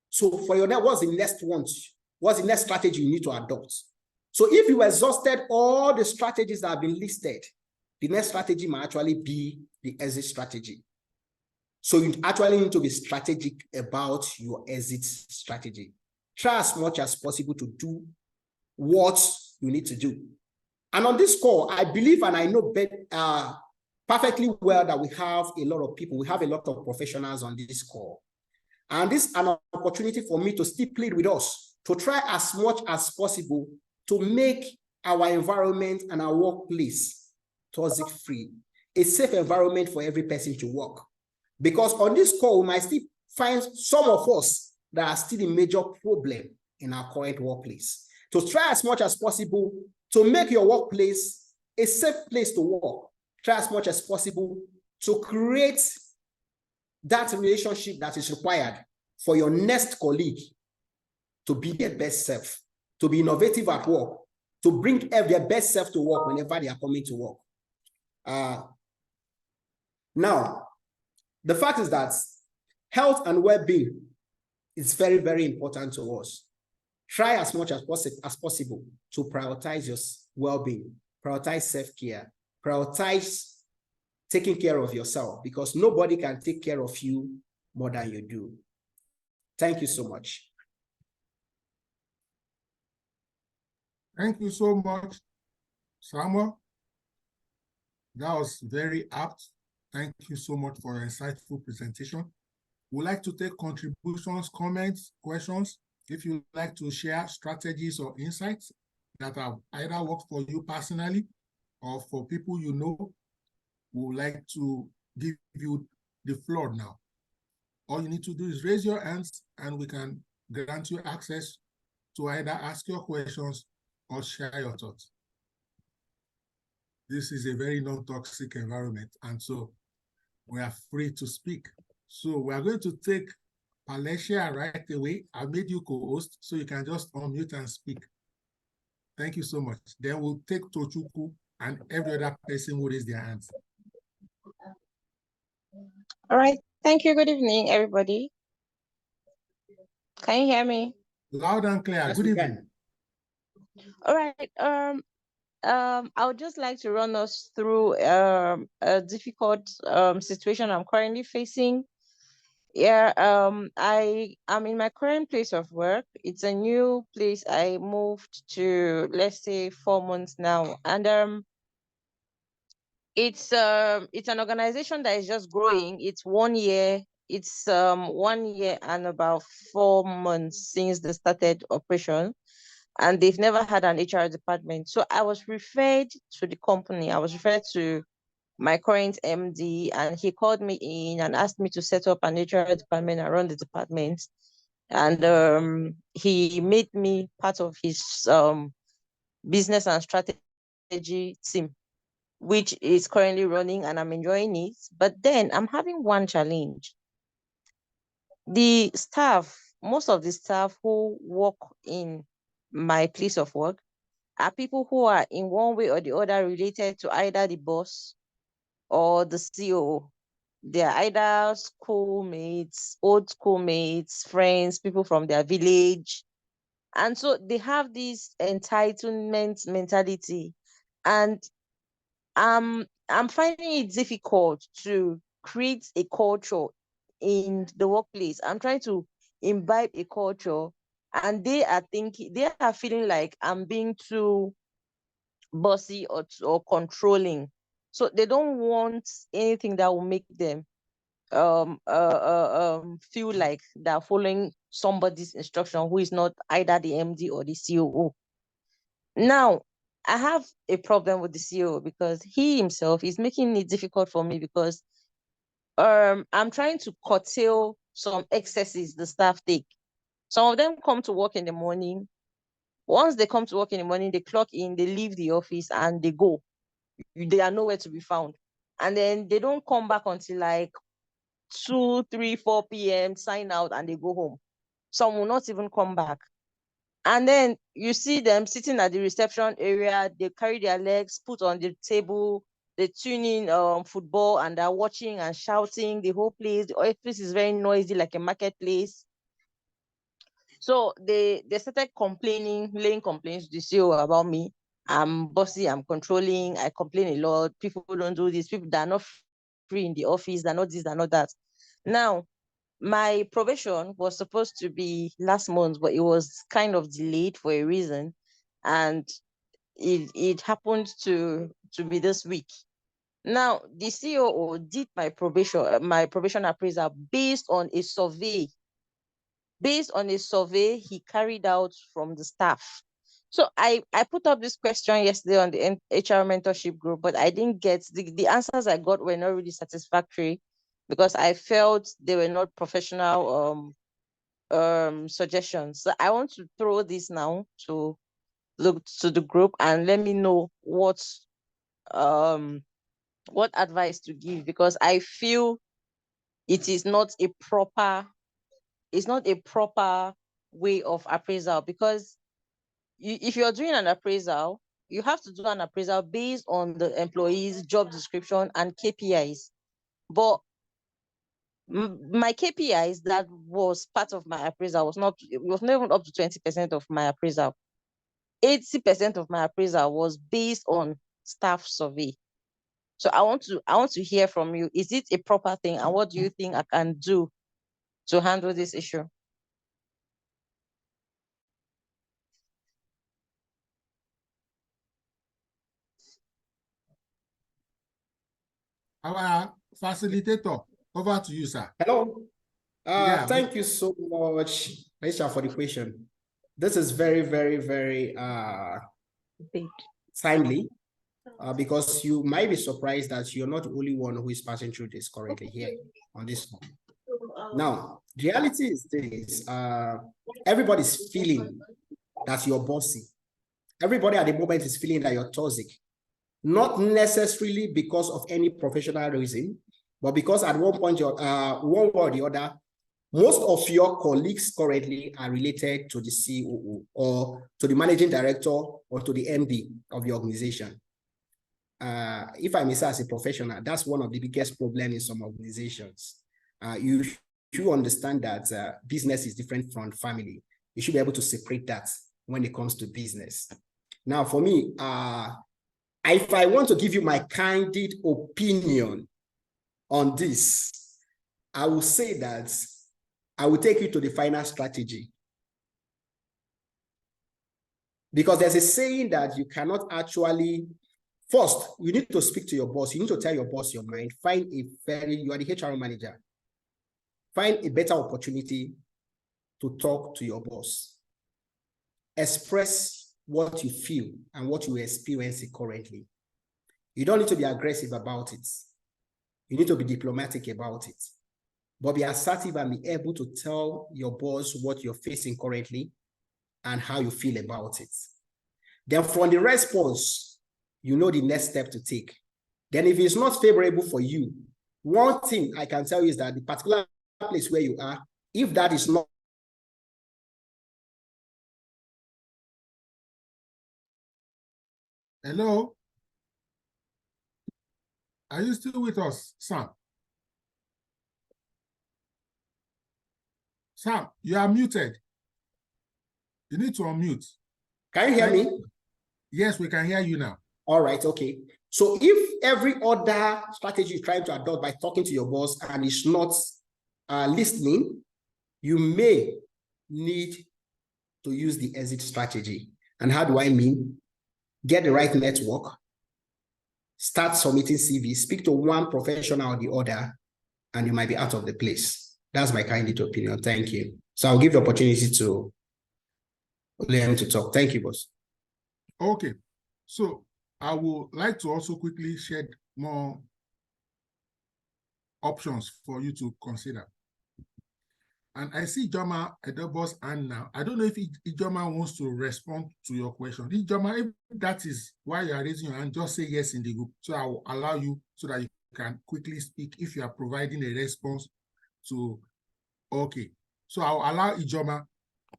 So for your next, what's the next one? What's the next strategy you need to adopt? So if you exhausted all the strategies that have been listed, the next strategy might actually be the exit strategy. So you actually need to be strategic about your exit strategy. Try as much as possible to do what you need to do. And on this call, I believe and I know perfectly well that we have a lot of people, we have a lot of professionals on this call. And this is an opportunity for me to still plead with us to try as much as possible to make our environment and our workplace toxic free, a safe environment for every person to work. Because on this call, we might still find some of us that are still a major problem in our current workplace. To try as much as possible to make your workplace a safe place to work. Try as much as possible to create that relationship that is required for your next colleague to be their best self, to be innovative at work, to bring their best self to work whenever they are coming to work. Now, the fact is that health and well-being is very, very important to us. Try as much as possible to prioritize your well-being, prioritize self-care, prioritize taking care of yourself, because nobody can take care of you more than you do. Thank you so much. Thank you so much, Samuel. That was very apt. Thank you so much for an insightful presentation. We'd like to take contributions, comments, questions If you like to share strategies or insights that have either worked for you personally or for people you know, we would like to give you the floor now. All you need to do is raise your hands and we can grant you access to either ask your questions or share your thoughts. This is a very non-toxic environment, and so we are free to speak. So we are going to take Palesia right away. I made you co-host, so you can just unmute and speak. Thank you so much. Then we'll take Tochukwu and every other person who raise their hands. All right. Thank you. Good evening, everybody. Can you hear me? Loud and clear. Yes, Good we evening. can. All right. I would just like to run us through a difficult situation I'm currently facing. Yeah, I am in my current place of work. It's a new place I moved to, let's say 4 months now. And it's an organization that is just growing. It's 1 year. It's 1 year and about 4 months since they started operation, and they've never had an HR department. So I was referred to the company. I was referred to my current MD, and he called me in and asked me to set up an HR department and run the department. And he made me part of his business and strategy team, which is currently running, and I'm enjoying it. But then I'm having one challenge. The staff, most of the staff who work in my place of work are people who are in one way or the other related to either the boss or the CEO. They're either schoolmates, old schoolmates, friends, people from their village. And so they have this entitlement mentality. And I'm finding it difficult to create a culture in the workplace. I'm trying to imbibe a culture, and they are feeling like I'm being too bossy or controlling. So they don't want anything that will make them feel like they're following somebody's instruction who is not either the MD or the COO. Now, I have a problem with the CEO because he himself is making it difficult for me, because I'm trying to curtail some excesses the staff take. Some of them come to work in the morning. Once they come to work in the morning, they clock in, they leave the office and they go. They are nowhere to be found. And then they don't come back until like 2, 3, 4 p.m., sign out, and they go home. Some will not even come back. And then you see them sitting at the reception area, they carry their legs, put on the table, they tune in football, and they're watching and shouting. The whole place, the office is very noisy, like a marketplace. So they started complaining, laying complaints to the CEO about me. I'm bossy, I'm controlling, I complain a lot. People don't do this, people that are not free in the office, they're not this, they're not that. Now, my probation was supposed to be last month, but it was kind of delayed for a reason. And it happened to be this week. Now, the COO did my probation appraisal based on a survey he carried out from the staff. So I put up this question yesterday on the HR mentorship group, but I didn't get the answers I got were not really satisfactory, because I felt they were not professional suggestions. So I want to throw this now to look to the group and let me know what advice to give, because I feel it is not a proper way of appraisal. Because if you're doing an appraisal, you have to do an appraisal based on the employee's job description and KPIs. But my KPIs that was part of my appraisal was not even up to 20% of my appraisal. 80% of my appraisal was based on staff survey. So I want to hear from you. Is it a proper thing? And what do you think I can do to handle this issue? Our facilitator, over to you, sir. Hello. Thank you so much, Aisha, for the question. This is very, very, very timely because you might be surprised that you're not the only one who is passing through this currently here on this one. Now, the reality is this, everybody's feeling that you're bossy. Everybody at the moment is feeling that you're toxic, not necessarily because of any professional reason, but because at one point, one way or the other, most of your colleagues currently are related to the COO or to the managing director or to the MD of the organization. If I may say as a professional, that's one of the biggest problems in some organizations. You should understand that business is different from family. You should be able to separate that when it comes to business. Now, for me, if I want to give you my candid opinion on this, I will say that I will take you to the final strategy. Because there's a saying that you cannot actually, first, you need to speak to your boss. You need to tell your boss your mind. You are the HR manager. Find a better opportunity to talk to your boss. Express what you feel and what you experience currently. You don't need to be aggressive about it. You need to be diplomatic about it. But be assertive and be able to tell your boss what you're facing currently and how you feel about it. Then from the response, you know the next step to take. Then if it's not favorable for you, one thing I can tell you is that the particular place where you are, if that is not Hello? Are you still with us, Sam? Sam, you are muted. You need to unmute. Can you hear me? Yes, we can hear you now. All right, okay. So if every other strategy you're trying to adopt by talking to your boss and is not listening, you may need to use the exit strategy. And how do I mean? Get the right network, start submitting CVs, speak to one professional or the other, and you might be out of the place. That's my candid opinion. Thank you. So I'll give the opportunity to Liam to talk. Thank you, boss. Okay. So I would like to also quickly shed more options for you to consider. And I see Ijoma Edobos and now. I don't know if Ijoma wants to respond to your question. Ijoma, if that is why you are raising your hand, just say yes in the group. So I will allow you so that you can quickly speak if you are providing a response to, okay. So I'll allow Ijoma.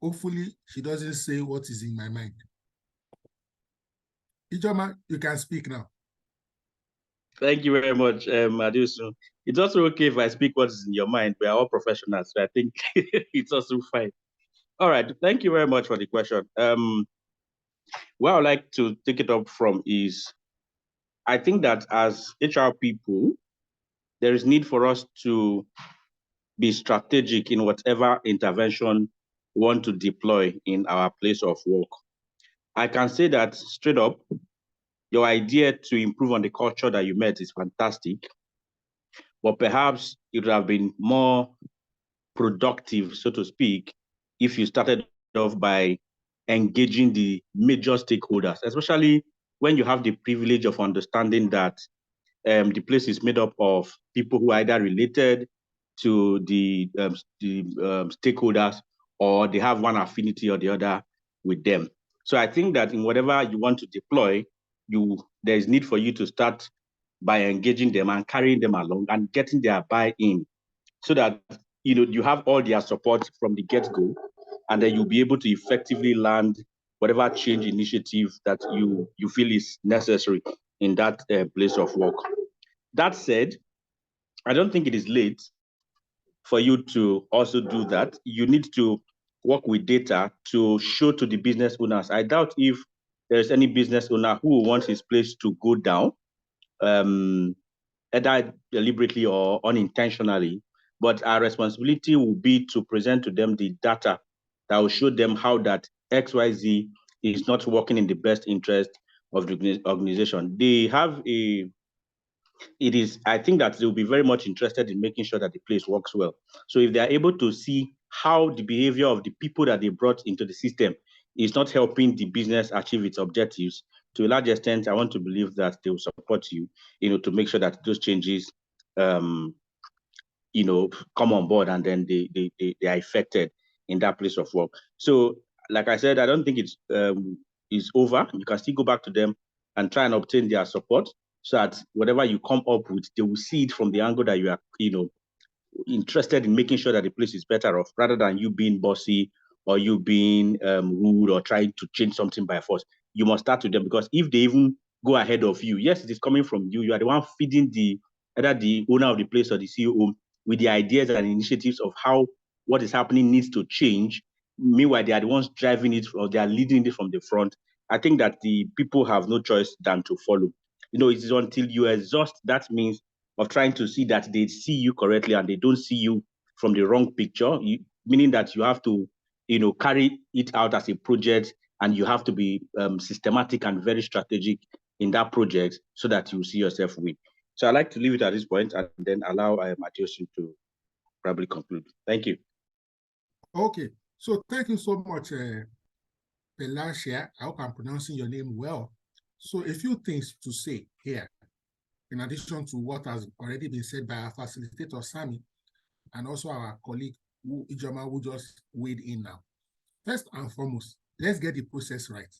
Hopefully she doesn't say what is in my mind. Ijoma, you can speak now. Thank you very much, Adeosun. It's also okay if I speak what is in your mind. We are all professionals, so I think it's also fine. All right, thank you very much for the question. Where I'd like to take it up from is, I think that as HR people, there is need for us to be strategic in whatever intervention we want to deploy in our place of work. I can say that straight up, your idea to improve on the culture that you met is fantastic, but perhaps it would have been more productive, so to speak, if you started off by engaging the major stakeholders, especially when you have the privilege of understanding that the place is made up of people who are either related to the stakeholders or they have one affinity or the other with them. So I think that in whatever you want to deploy, there is need for you to start by engaging them and carrying them along and getting their buy-in so that you have all their support from the get-go, and then you'll be able to effectively land whatever change initiative that you feel is necessary in that place of work. That said, I don't think it is late for you to also do that. You need to work with data to show to the business owners. I doubt if there's any business owner who wants his place to go down, either deliberately or unintentionally, but our responsibility will be to present to them the data that will show them how that XYZ is not working in the best interest of the organization. They have a I think that they'll be very much interested in making sure that the place works well. So if they're able to see how the behavior of the people that they brought into the system is not helping the business achieve its objectives, to a large extent, I want to believe that they will support you, to make sure that those changes, come on board, and then they are effected in that place of work. So, like I said, I don't think it's over. You can still go back to them and try and obtain their support, so that whatever you come up with, they will see it from the angle that you are, interested in making sure that the place is better off, rather than you being bossy or you being rude or trying to change something by force. You must start with them, because if they even go ahead of you, yes, it is coming from you. You are the one feeding either the owner of the place or the CEO with the ideas and initiatives of how what is happening needs to change. Meanwhile, they are the ones driving it, or they are leading it from the front. I think that the people have no choice than to follow. It is until you exhaust that means of trying to see that they see you correctly and they don't see you from the wrong picture, meaning that you have to, carry it out as a project, and you have to be systematic and very strategic in that project, so that you see yourself win. So I'd like to leave it at this point and then allow Matthias to probably conclude. Thank you. Okay, so thank you so much, Pelashia. I hope I'm pronouncing your name well. So a few things to say here, in addition to what has already been said by our facilitator, Sami, and also our colleague, Ijoma, who just weighed in now. First and foremost, let's get the process right.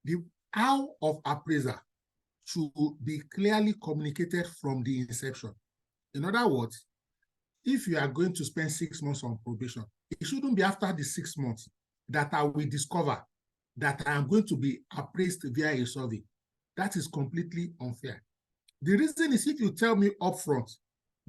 The how of appraisal should be clearly communicated from the inception. In other words, if you are going to spend 6 months on probation, it shouldn't be after the 6 months that I will discover that I am going to be appraised via a survey. That is completely unfair. The reason is, if you tell me upfront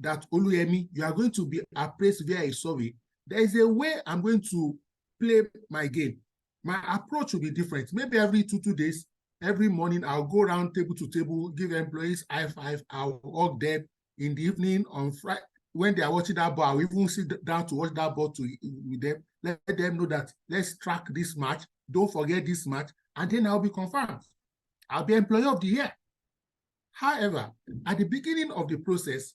that, Oluyemi, you are going to be appraised via a survey, there is a way I'm going to play my game. My approach will be different. Maybe every two days, every morning, I'll go around table to table, give employees high five, I'll hug them. In the evening, on Friday, when they are watching that ball, I'll even sit down to watch that ball with them. Let them know that let's track this match, don't forget this match, and then I'll be confirmed. I'll be employee of the year. However, at the beginning of the process,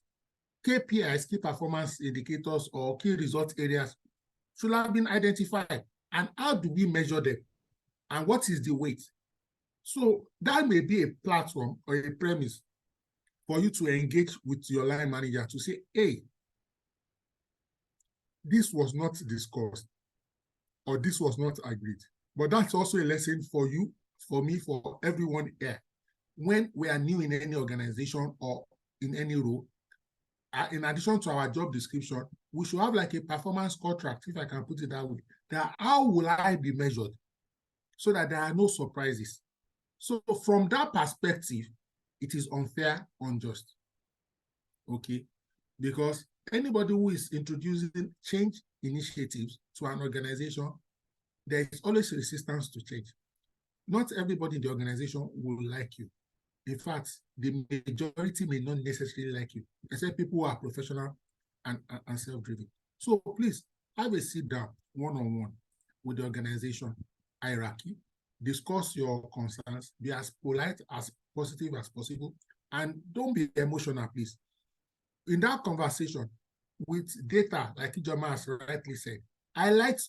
KPIs, key performance indicators, or key result areas should have been identified. And how do we measure them? And what is the weight? So that may be a platform or a premise for you to engage with your line manager to say, hey, this was not discussed, or this was not agreed. But that's also a lesson for you, for me, for everyone here. When we are new in any organization or in any role, in addition to our job description, we should have like a performance contract, if I can put it that way. That how will I be measured, so that there are no surprises. So from that perspective, it is unfair, unjust. Okay, because anybody who is introducing change initiatives to an organization, there is always resistance to change. Not everybody in the organization will like you. In fact, the majority may not necessarily like you, except people who are professional and self-driven. So please have a sit down one-on-one with the organization hierarchy, discuss your concerns, be as polite, as positive as possible, and don't be emotional, please. In that conversation with data, like Ijoma has rightly said, highlight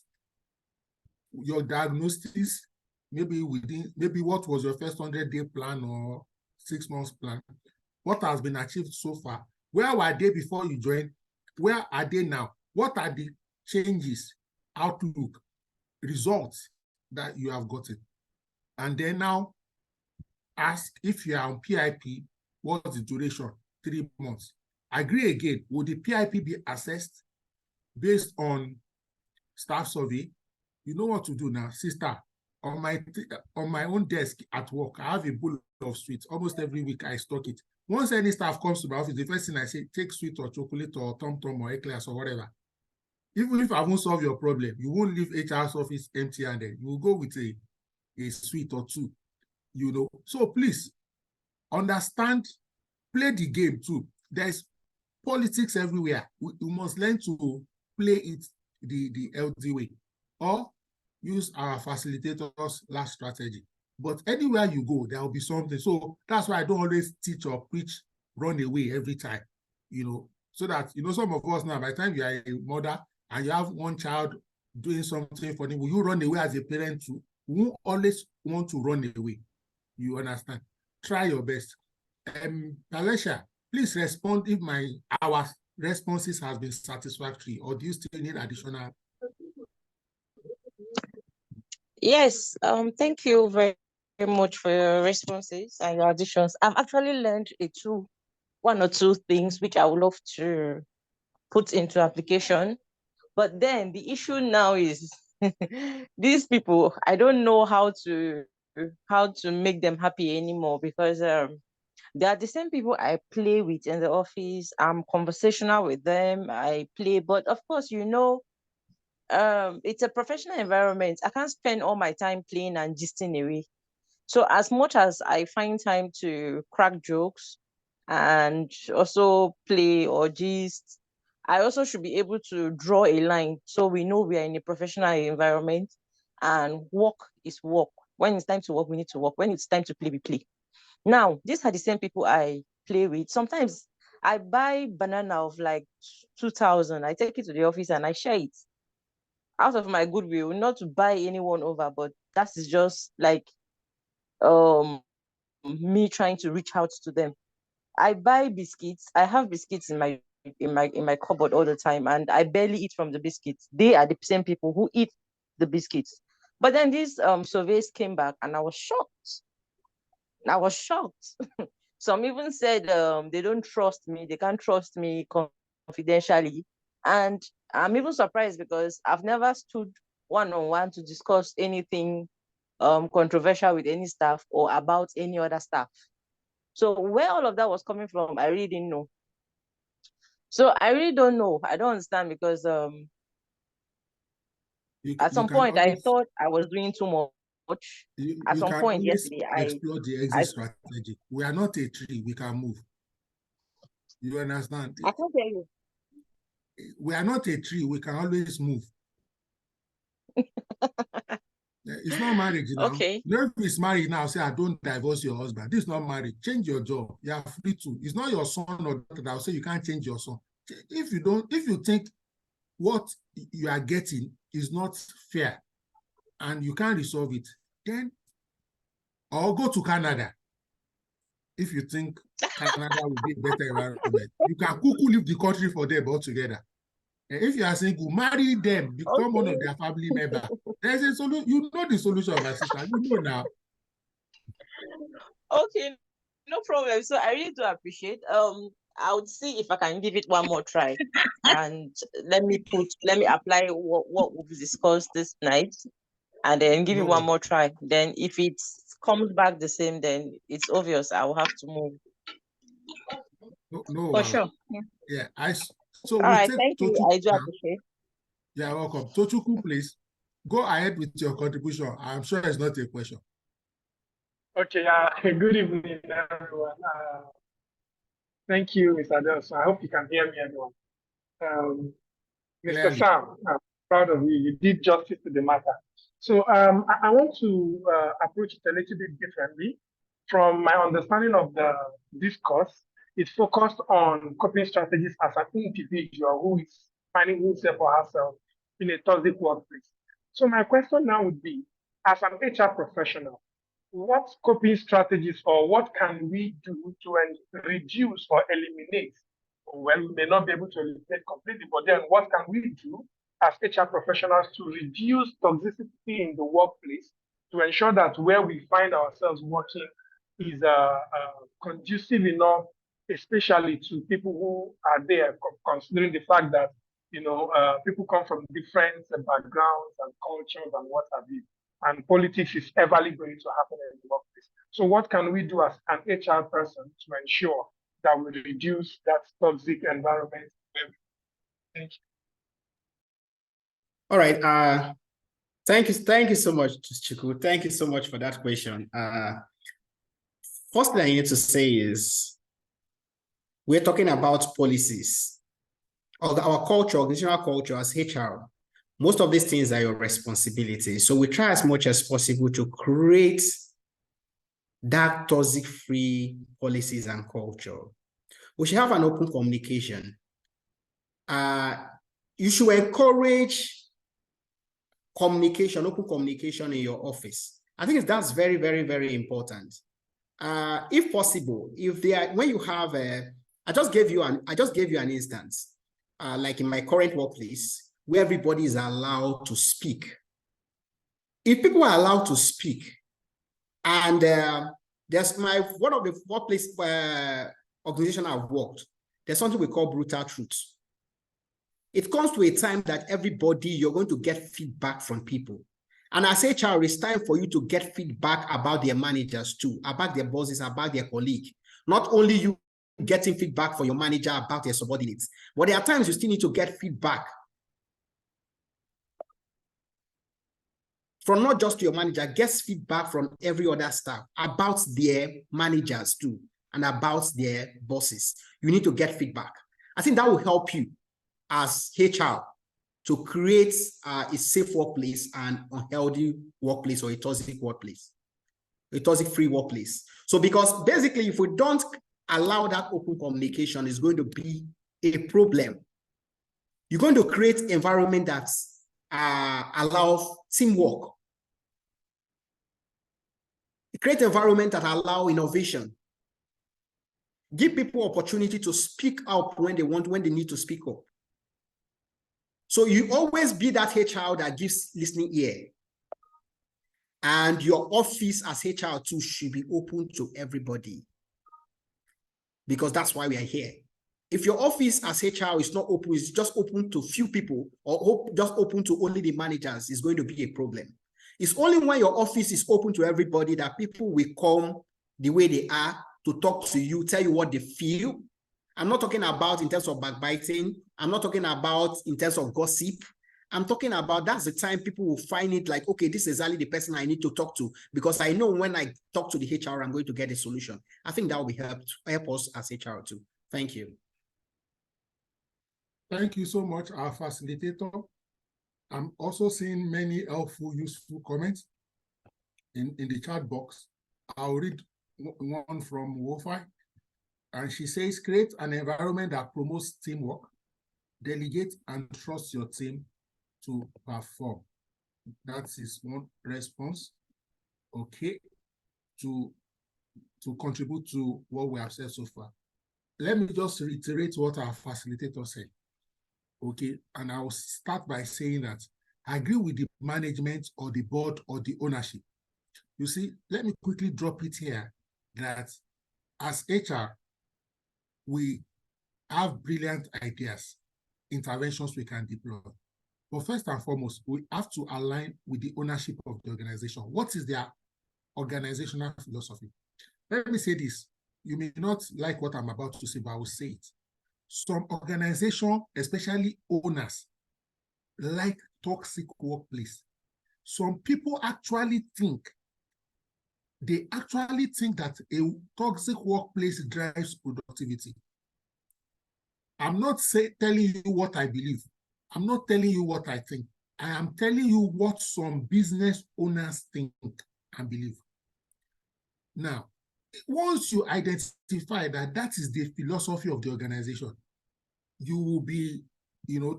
your diagnostics, maybe what was your first 100-day plan or 6 months plan, what has been achieved so far, where were they before you joined, where are they now, what are the changes, outlook, results that you have gotten. And then now ask, if you are on PIP, what's the duration? 3 months. Agree again, will the PIP be assessed based on staff survey? You know what to do now, sister. On my own desk at work, I have a bowl of sweets. Almost every week I stock it. Once any staff comes to my office, the first thing I say, take sweet or chocolate or tom-tom or eclairs or whatever. Even if I won't solve your problem, you won't leave HR's office empty-handed. You will go with a sweet or two, So please understand, play the game too. There's politics everywhere. We must learn to play it the LD way, or use our facilitators' last strategy. But anywhere you go, there will be something. So that's why I don't always teach or preach run away every time, so that, some of us now, by the time you are a mother and you have one child doing something funny, will you run away as a parent too? You won't always want to run away. You understand? Try your best. Alesha, please respond if our responses has been satisfactory, or do you still need additional? Yes, thank you very much for your responses and your additions. I've actually learned one or two things which I would love to put into application. But then the issue now is these people, I don't know how to make them happy anymore, because they are the same people I play with in the office. I'm conversational with them. I play, but of course, it's a professional environment. I can't spend all my time playing and gisting away. So as much as I find time to crack jokes and also play or gist, I also should be able to draw a line so we know we are in a professional environment and work is work. When it's time to work, we need to work. When it's time to play, we play. Now, these are the same people I play with. Sometimes I buy banana of like 2,000. I take it to the office and I share it out of my goodwill, not to buy anyone over, but that is just like me trying to reach out to them. I buy biscuits. I have biscuits in my cupboard all the time, and I barely eat from the biscuits. They are the same people who eat the biscuits. But then these surveys came back, and I was shocked. Some even said they don't trust me. They can't trust me confidentially. And I'm even surprised because I've never stood one-on-one to discuss anything controversial with any staff or about any other staff. So where all of that was coming from, I really didn't know. So I really don't know. I don't understand, because at some point I thought I was doing too much. At some point yesterday, explore the exit strategy. We are not a tree. We can move. You understand? I can't hear you. We are not a tree. We can always move. It's not marriage now. Okay. If it's married now, say, I don't divorce your husband. This is not marriage. Change your job. You are free to. It's not your son or daughter that will say you can't change your son. If you think what you are getting is not fair and you can't resolve it, then or go to Canada. If you think Canada will be a better environment, you can quickly leave the country for them altogether. And if you are single, marry them, become one of their family members. There's a solution. You know the solution, my sister. You know now. Okay, no problem. So I really do appreciate. I would see if I can give it one more try, and let me apply what we've discussed this night, and then give it one more try. Then if it comes back the same, then it's obvious I will have to move. No, for sure. Yeah, so all right, thank you. I do appreciate. You're welcome. Tochukwu, please go ahead with your contribution. I'm sure it's not a question. Okay, good evening, everyone. Thank you, Mr. Adelson. I hope you can hear me, everyone. Mr. Sam, I'm proud of you. You did justice to the matter. So I want to approach it a little bit differently. From my understanding of the discourse, it focused on coping strategies as an individual who is finding himself or herself in a toxic workplace. So my question now would be, as an HR professional, what coping strategies or what can we do to reduce or eliminate? Well, we may not be able to eliminate completely, but then what can we do as HR professionals to reduce toxicity in the workplace, to ensure that where we find ourselves working is conducive enough, especially to people who are there, considering the fact that people come from different backgrounds and cultures and what have you, and politics is everly going to happen in the workplace. So what can we do as an HR person to ensure that we reduce that toxic environment? Thank you. All right. Thank you so much, Chiku. Thank you so much for that question. First thing I need to say is we're talking about policies. Our culture, organizational culture as HR, most of these things are your responsibility. So we try as much as possible to create that toxic-free policies and culture. We should have an open communication. You should encourage communication, open communication in your office. I think that's very, very, very important. If possible, if they are, when you have I just gave you an instance, like in my current workplace, where everybody is allowed to speak. If people are allowed to speak, and there's one of the workplace organization I've worked, there's something we call brutal truth. It comes to a time that everybody, you're going to get feedback from people. And as HR, it's time for you to get feedback about their managers too, about their bosses, about their colleague. Not only you getting feedback from your manager about their subordinates, but there are times you still need to get feedback from not just your manager, get feedback from every other staff about their managers too, and about their bosses. You need to get feedback. I think that will help you as HR to create a safe workplace and unhealthy workplace, or a toxic workplace, a toxic-free workplace. So because basically, if we don't allow that open communication, it's going to be a problem. You're going to create an environment that allows teamwork. Create an environment that allows innovation. Give people opportunity to speak up when they want, when they need to speak up. So you always be that HR that gives listening ear. And your office as HR too should be open to everybody. Because that's why we are here. If your office as HR is not open, it's just open to few people, or just open to only the managers, it's going to be a problem. It's only when your office is open to everybody that people will come the way they are to talk to you, tell you what they feel. I'm not talking about in terms of backbiting. I'm not talking about in terms of gossip. I'm talking about that's the time people will find it like, okay, this is exactly the person I need to talk to, because I know when I talk to the HR, I'm going to get a solution. I think that will be help us as HR too. Thank you. Thank you so much, our facilitator. I'm also seeing many helpful, useful comments in the chat box. I'll read one from Wofi. And she says, create an environment that promotes teamwork, delegate and trust your team to perform. That is one response. Okay, to contribute to what we have said so far. Let me just reiterate what our facilitator said. Okay, and I will start by saying that I agree with the management or the board or the ownership. You see, let me quickly drop it here that as HR, we have brilliant ideas, interventions we can deploy. But first and foremost, we have to align with the ownership of the organization. What is their organizational philosophy? Let me say this. You may not like what I'm about to say, but I will say it. Some organizations, especially owners, like toxic workplace. Some people actually think that a toxic workplace drives productivity. I'm not telling you what I believe. I'm not telling you what I think. I am telling you what some business owners think and believe. Now, once you identify that that is the philosophy of the organization, you will be,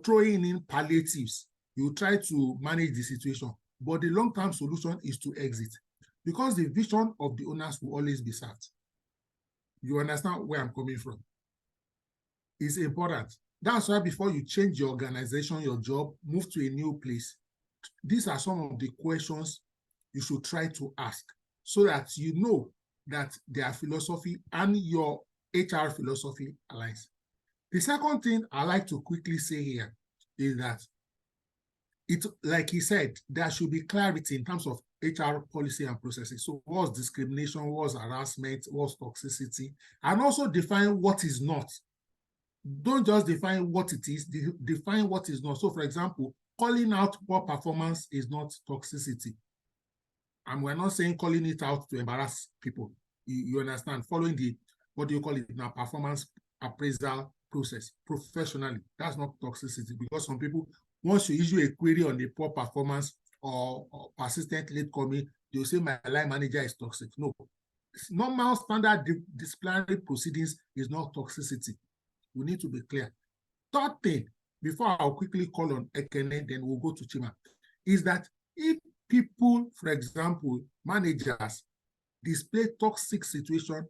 throwing in palliatives. You try to manage the situation, but the long-term solution is to exit, because the vision of the owners will always be served. You understand where I'm coming from? It's important. That's why before you change your organization, your job, move to a new place, these are some of the questions you should try to ask so that you know that their philosophy and your HR philosophy aligns. The second thing I like to quickly say here is that like he said, there should be clarity in terms of HR policy and processes. So what's discrimination, what's harassment, what's toxicity, and also define what is not. Don't just define what it is, define what is not. So for example, calling out poor performance is not toxicity. And we're not saying calling it out to embarrass people. You understand? Following the, what do you call it now, performance appraisal process professionally. That's not toxicity, because some people, once you issue a query on the poor performance or persistent late coming, they'll say my line manager is toxic. No, normal standard disciplinary proceedings is not toxicity. We need to be clear. Third thing, before I'll quickly call on Ekene, then we'll go to Chima, is that if people, for example, managers, display toxic situation,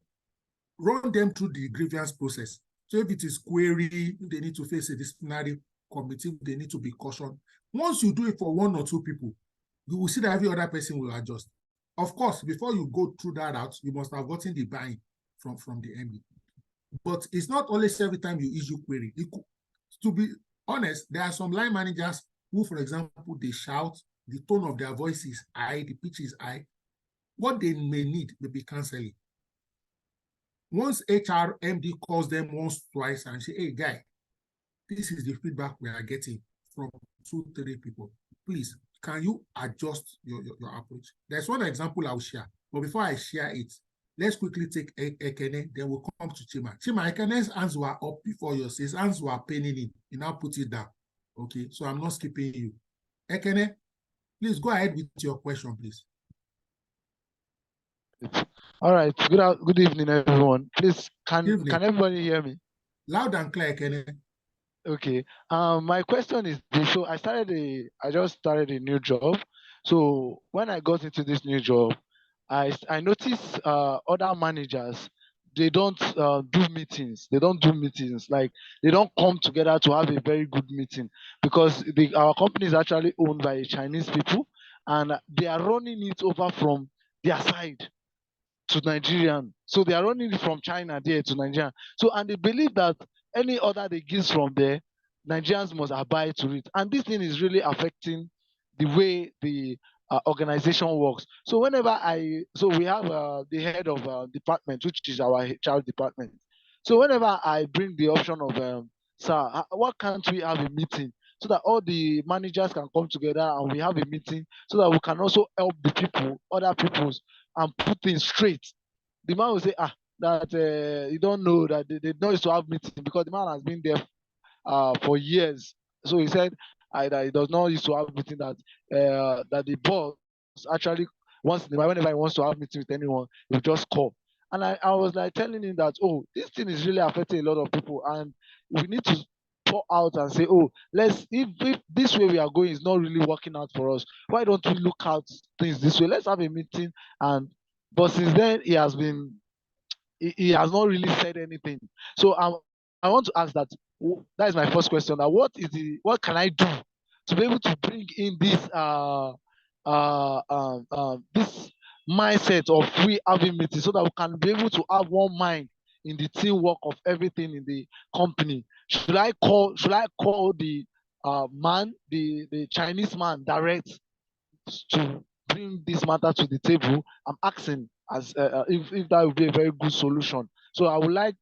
run them through the grievance process. So if it is query, if they need to face a disciplinary committee, they need to be cautioned. Once you do it for 1 or 2 people, you will see that every other person will adjust. Of course, before you go through that out, you must have gotten the buy-in from the MD. But it's not always every time you issue query. To be honest, there are some line managers who, for example, they shout, the tone of their voice is high, the pitch is high. What they may need may be counseling. Once HR MD calls them once, twice, and say, hey, guy, this is the feedback we are getting from 2, 3 people. Please, can you adjust your approach? There's one example I'll share. But before I share it, let's quickly take Ekene, then we'll come to Chima. Chima, Ekene's hands were up before yours. His hands were paining him. He now put it down. Okay, so I'm not skipping you. Ekene, please go ahead with your question, please. All right. Good evening, everyone. Please, can everybody hear me? Loud and clear, Ekene. Okay. My question is this. So I just started a new job. So when I got into this new job, I noticed other managers, they don't do meetings. They don't do meetings. Like, they don't come together to have a very good meeting, because our company is actually owned by Chinese people, and they are running it over from their side to Nigerian. So they are running it from China there to Nigeria. So, and they believe that any order they give from there, Nigerians must abide to it. And this thing is really affecting the way the organization works. So whenever we have the head of department, which is our HR department. So whenever I bring the option of, sir, why can't we have a meeting so that all the managers can come together and we have a meeting so that we can also help the people, other people's, and put things straight. The man will say, that you don't know that they don't used to have meetings, because the man has been there for years. So he said that he does not used to have meeting, that the boss actually once in a while, whenever he wants to have meeting with anyone, he will just call. And I was like telling him that, oh, this thing is really affecting a lot of people, and we need to pour out and say, oh, if this way we are going is not really working out for us, why don't we look at things this way? Let's have a meeting. But since then he has not really said anything. So I want to ask that is my first question. Now, what can I do to be able to bring in this this mindset of we having meetings, so that we can be able to have one mind in the teamwork of everything in the company? Should I call the the Chinese man direct to bring this matter to the table? I'm asking as if that would be a very good solution. So I would like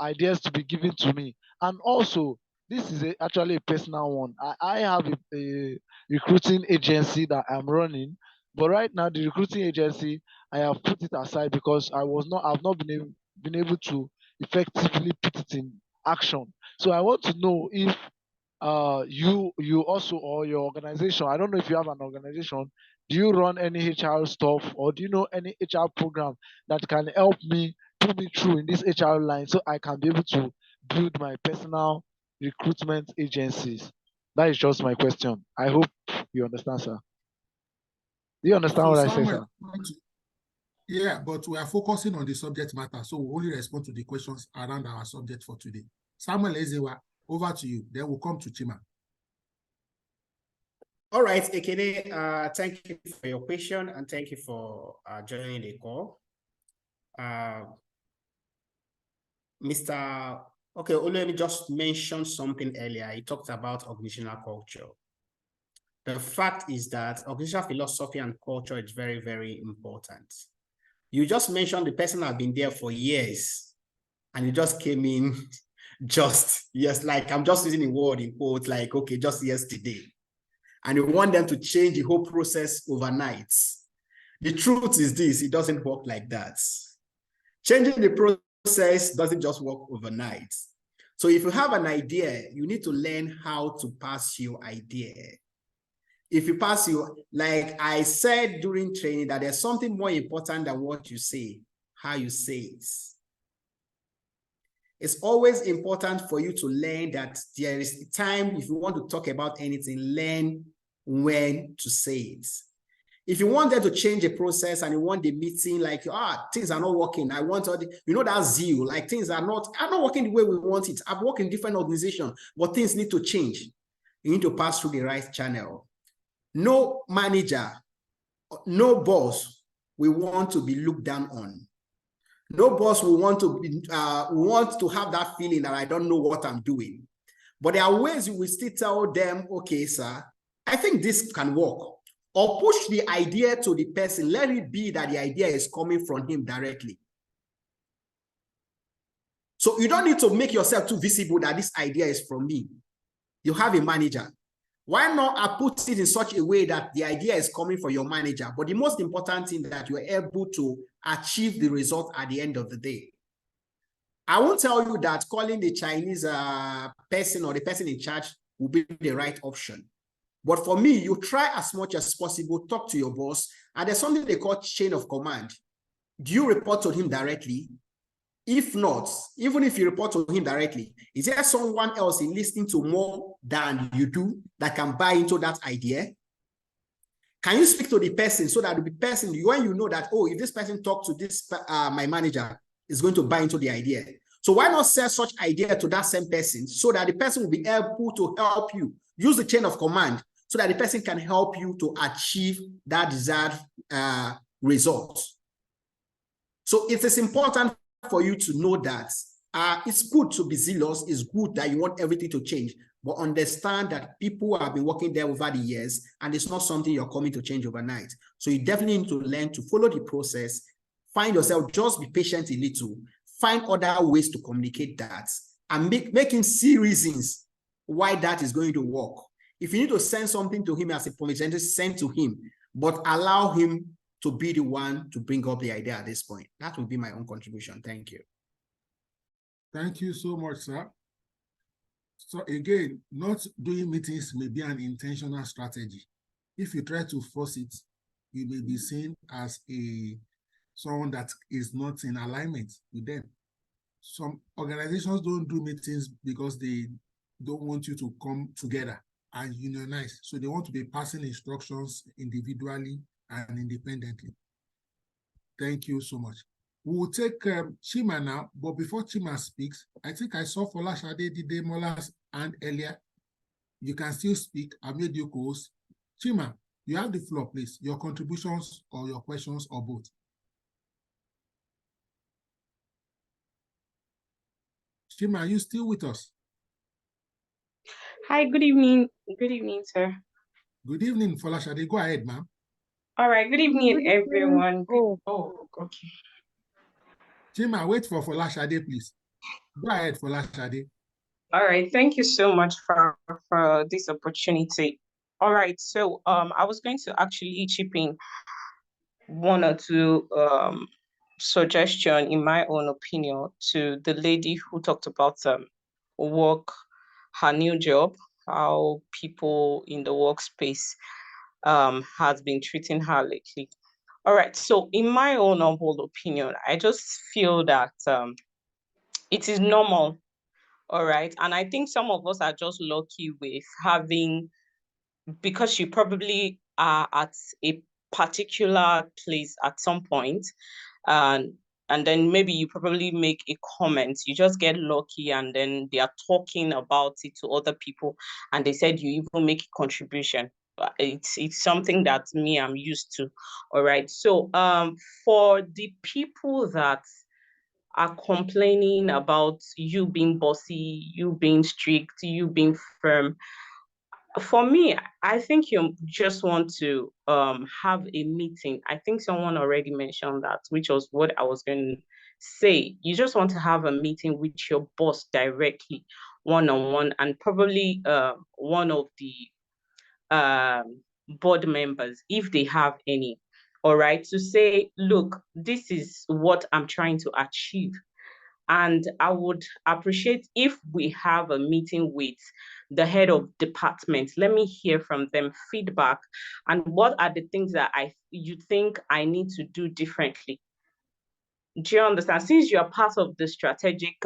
ideas to be given to me. And also, this is actually a personal one. I have a recruiting agency that I'm running, but right now the recruiting agency, I have put it aside because I've not been able to effectively put it in action. So I want to know if you also, or your organization, I don't know if you have an organization, do you run any HR stuff, or do you know any HR program that can help me put me through in this HR line, so I can be able to build my personal recruitment agencies? That is just my question. I hope you understand, sir. Do you understand what I say, sir? Yeah, but we are focusing on the subject matter, so we'll only respond to the questions around our subject for today. Samuel Ezewa, over to you. Then we'll come to Chima. All right, Ekene, thank you for your question, and thank you for joining the call. Okay, Oluyemi just mentioned something earlier. He talked about organizational culture. The fact is that organizational philosophy and culture is very, very important. You just mentioned the person has been there for years, and you just came in like I'm just using the word in quotes, like, okay, just yesterday. And you want them to change the whole process overnight. The truth is this, it doesn't work like that. Changing the process doesn't just work overnight. So if you have an idea, you need to learn how to pass your idea. If you pass like I said during training, that there's something more important than what you say. how you say it. It's always important for you to learn that there is time, if you want to talk about anything, learn when to say it. If you want them to change a process and you want the meeting, like, things are not working, I want all the, that zeal, like things are not working the way we want it. I've worked in different organizations, but things need to change. You need to pass through the right channel. No manager, no boss will want to be looked down on. No boss will want to have that feeling that I don't know what I'm doing. But there are ways you will still tell them, okay, sir, I think this can work. Or push the idea to the person. Let it be that the idea is coming from him directly. So you don't need to make yourself too visible that this idea is from me. You have a manager. Why not put it in such a way that the idea is coming from your manager? But the most important thing that you're able to achieve the result at the end of the day. I won't tell you that calling the Chinese person or the person in charge will be the right option. But for me, you try as much as possible, talk to your boss, and there's something they call chain of command. Do you report to him directly? If not, even if you report to him directly, is there someone else in listening to more than you do that can buy into that idea? Can you speak to the person so that the person, when you know that, oh, if this person talks to this, my manager is going to buy into the idea. So why not sell such idea to that same person so that the person will be able to help you use the chain of command so that the person can help you to achieve that desired result. So it is important for you to know that it's good to be zealous. It's good that you want everything to change, but understand that people have been working there over the years and it's not something you're coming to change overnight. So you definitely need to learn to follow the process, find yourself, just be patient a little, find other ways to communicate that and making see reasons why that is going to work. If you need to send something to him as a promise, send to him, but allow him to be the one to bring up the idea at this point. That will be my own contribution. Thank you. Thank you so much, sir. So again, not doing meetings may be an intentional strategy. If you try to force it, you may be seen as someone that is not in alignment with them. Some organizations don't do meetings because they don't want you to come together and unionize. So they want to be passing instructions individually and independently. Thank you so much. We will take Chima now, but before Chima speaks, I think I saw Folashade Didemola's hand earlier. You can still speak. I made you co-host. Chima, you have the floor, please. Your contributions or your questions or both. Chima, are you still with us? Hi, good evening. Good evening, sir. Good evening, Folashade. Go ahead, ma'am. All right, good evening, Good evening. everyone. Oh. Okay. Chima, wait for Folashade, please. Go ahead, Folashade. All right, thank you so much for this opportunity. All right, so I was going to actually chip in one or two suggestion in my own opinion to the lady who talked about her new job, how people in the workspace has been treating her lately. All right, so in my own humble opinion, I just feel that it is normal, all right? And I think some of us are just lucky with having, because you probably are at a particular place at some point, and then maybe you probably make a comment, you just get lucky, and then they are talking about it to other people, and they said you even make a contribution. It's something that I'm used to. All right. So for the people that are complaining about you being bossy, you being strict, you being firm, for me, I think you just want to have a meeting. I think someone already mentioned that, which was what I was going to say. You just want to have a meeting with your boss directly, one-on-one, and probably one of the board members, if they have any, all right, to say, look, this is what I'm trying to achieve. And I would appreciate if we have a meeting with the head of department. Let me hear from them feedback and what are the things that you think I need to do differently. Do you understand? Since you're part of the strategic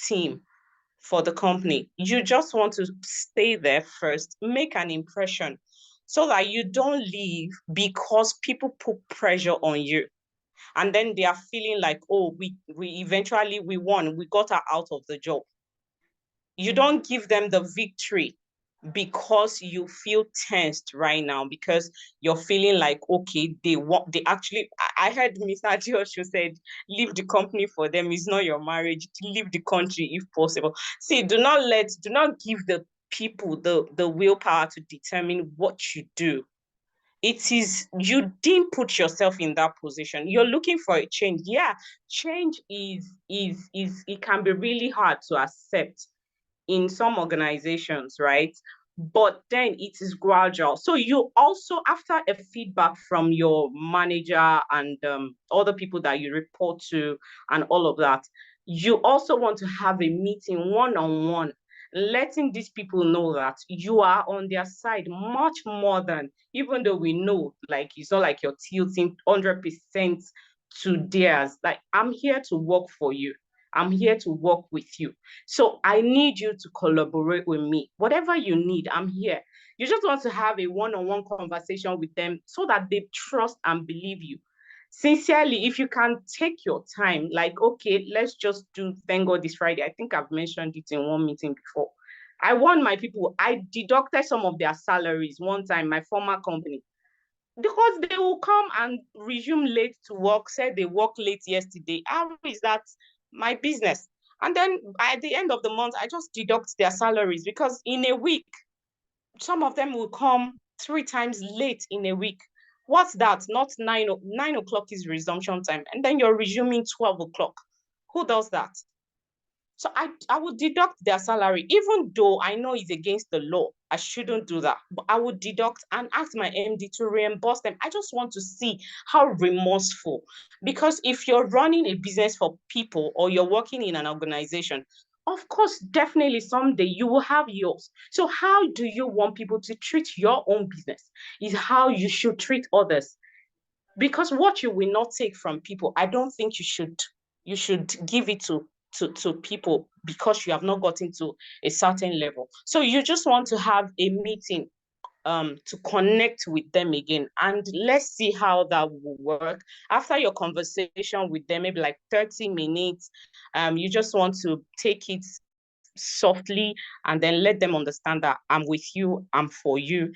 team for the company, you just want to stay there first, make an impression so that you don't leave because people put pressure on you. And then they are feeling like, oh, we eventually won, we got her out of the job. You don't give them the victory because you feel tensed right now, because you're feeling like, okay, they actually, I heard Mr. Joshua said, leave the company for them. It's not your marriage. Leave the country if possible. See, do not give the people the willpower to determine what you do. It is, you didn't put yourself in that position. You're looking for a change. Yeah, change is it can be really hard to accept in some organizations, right? But then it is gradual. So you also, after a feedback from your manager and other people that you report to and all of that, you also want to have a meeting one-on-one, letting these people know that you are on their side much more than, even though we know, like, it's not like you're tilting 100% to theirs. Like, I'm here to work for you. I'm here to work with you. So I need you to collaborate with me. Whatever you need, I'm here. You just want to have a one-on-one conversation with them so that they trust and believe you. Sincerely, if you can take your time, like, okay, let's just do Thank God It's Friday. I think I've mentioned it in one meeting before. I warned my people, I deducted some of their salaries one time, my former company, because they will come and resume late to work, say they worked late yesterday. How is that my business? And then at the end of the month, I just deduct their salaries, because in a week, some of them will come 3 times late in a week. What's that? Not 9 o'clock is resumption time, and then you're resuming 12 o'clock. Who does that? So I would deduct their salary, even though I know it's against the law. I shouldn't do that. But I would deduct and ask my MD to reimburse them. I just want to see how remorseful. Because if you're running a business for people or you're working in an organization, of course, definitely someday you will have yours. So how do you want people to treat your own business is how you should treat others. Because what you will not take from people, I don't think you should give it to people because you have not gotten to a certain level. So you just want to have a meeting to connect with them again. And let's see how that will work. After your conversation with them, maybe like 30 minutes, you just want to take it softly and then let them understand that I'm with you, I'm for you.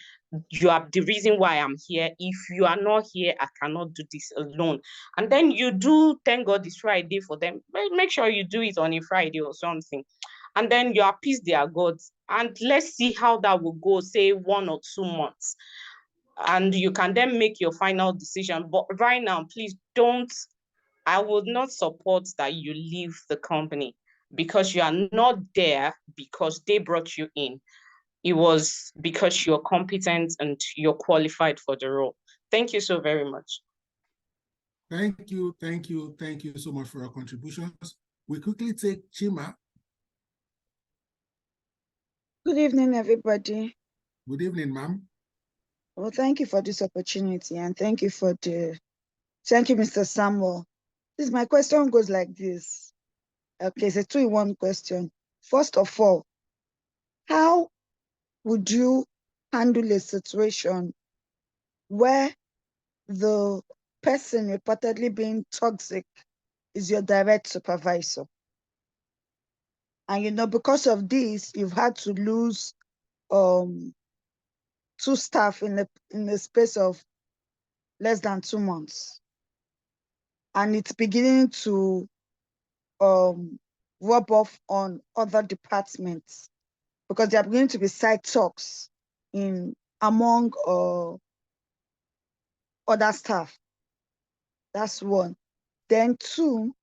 You are the reason why I'm here. If you are not here, I cannot do this alone. And then you do Thank God It's Friday for them. Make sure you do it on a Friday or something. And then you appease their gods. And let's see how that will go, say 1 or 2 months. And you can then make your final decision. But right now, please don't, I would not support that you leave the company, because you are not there because they brought you in. It was because you're competent and you're qualified for the role. Thank you so very much. Thank you so much for your contributions. We quickly take Chima. Good evening, everybody. Good evening, ma'am. Well, thank you for this opportunity, and thank you, Mr. Samuel. My question goes like this. Okay, it's a 2-in-1 question. First of all, how would you handle a situation where the person reportedly being toxic is your direct supervisor? And because of this, you've had to lose 2 staff in the space of less than 2 months. And it's beginning to rub off on other departments, because there are going to be side talks among other staff. That's one. Then 2,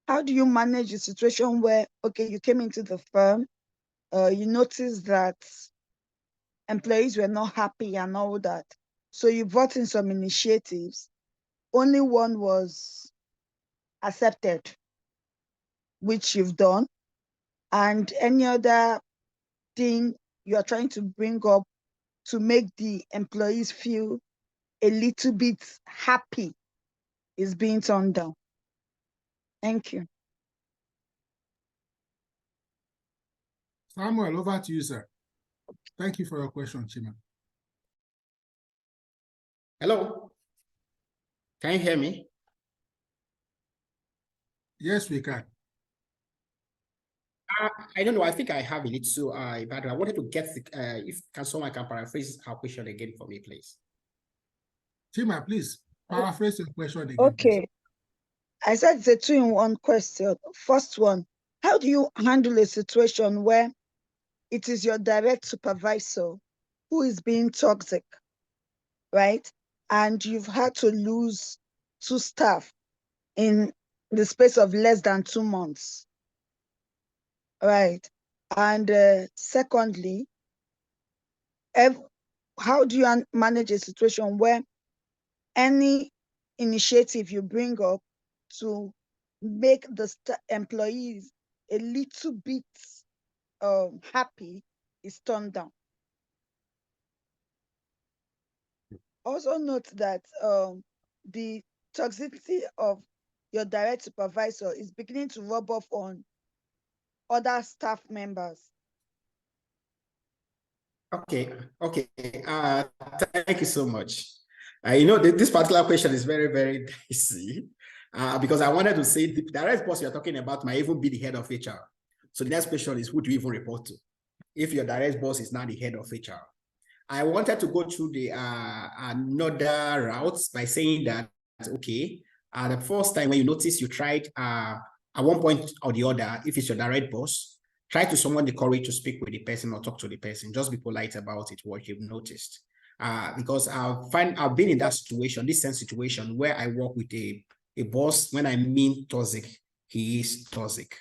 how do you manage a situation where, okay, you came into the firm, you noticed that employees were not happy and all that. So you brought in some initiatives. Only one was accepted, which you've done. And any other thing you are trying to bring up to make the employees feel a little bit happy is being turned down? Thank you. Samuel, over to you, sir. Thank you for your question, Chima. Hello. Can you hear me? Yes, we can. I don't know. I think I have a little, but I wanted to get if someone can paraphrase our question again for me, please. Chima, please paraphrase your question again. Okay. Please. I said it's a 2-in-1 question. First one, how do you handle a situation where it is your direct supervisor who is being toxic, right? And you've had to lose 2 staff in the space of less than 2 months, right? And secondly, how do you manage a situation where any initiative you bring up to make the employees a little bit happy is turned down? Also note that the toxicity of your direct supervisor is beginning to rub off on other staff members. Okay. Thank you so much. This particular question is very, very dicey because I wanted to say the direct boss you're talking about might even be the head of HR. So the next question is, who do you even report to? If your direct boss is not the head of HR. I wanted to go through the another routes by saying that, okay, the first time when you notice you tried at one point or the other, if it's your direct boss, try to summon the courage to speak with the person or talk to the person. Just be polite about it, what you've noticed. Because I've been in that situation, this same situation where I work with a boss. When I mean toxic, he is toxic.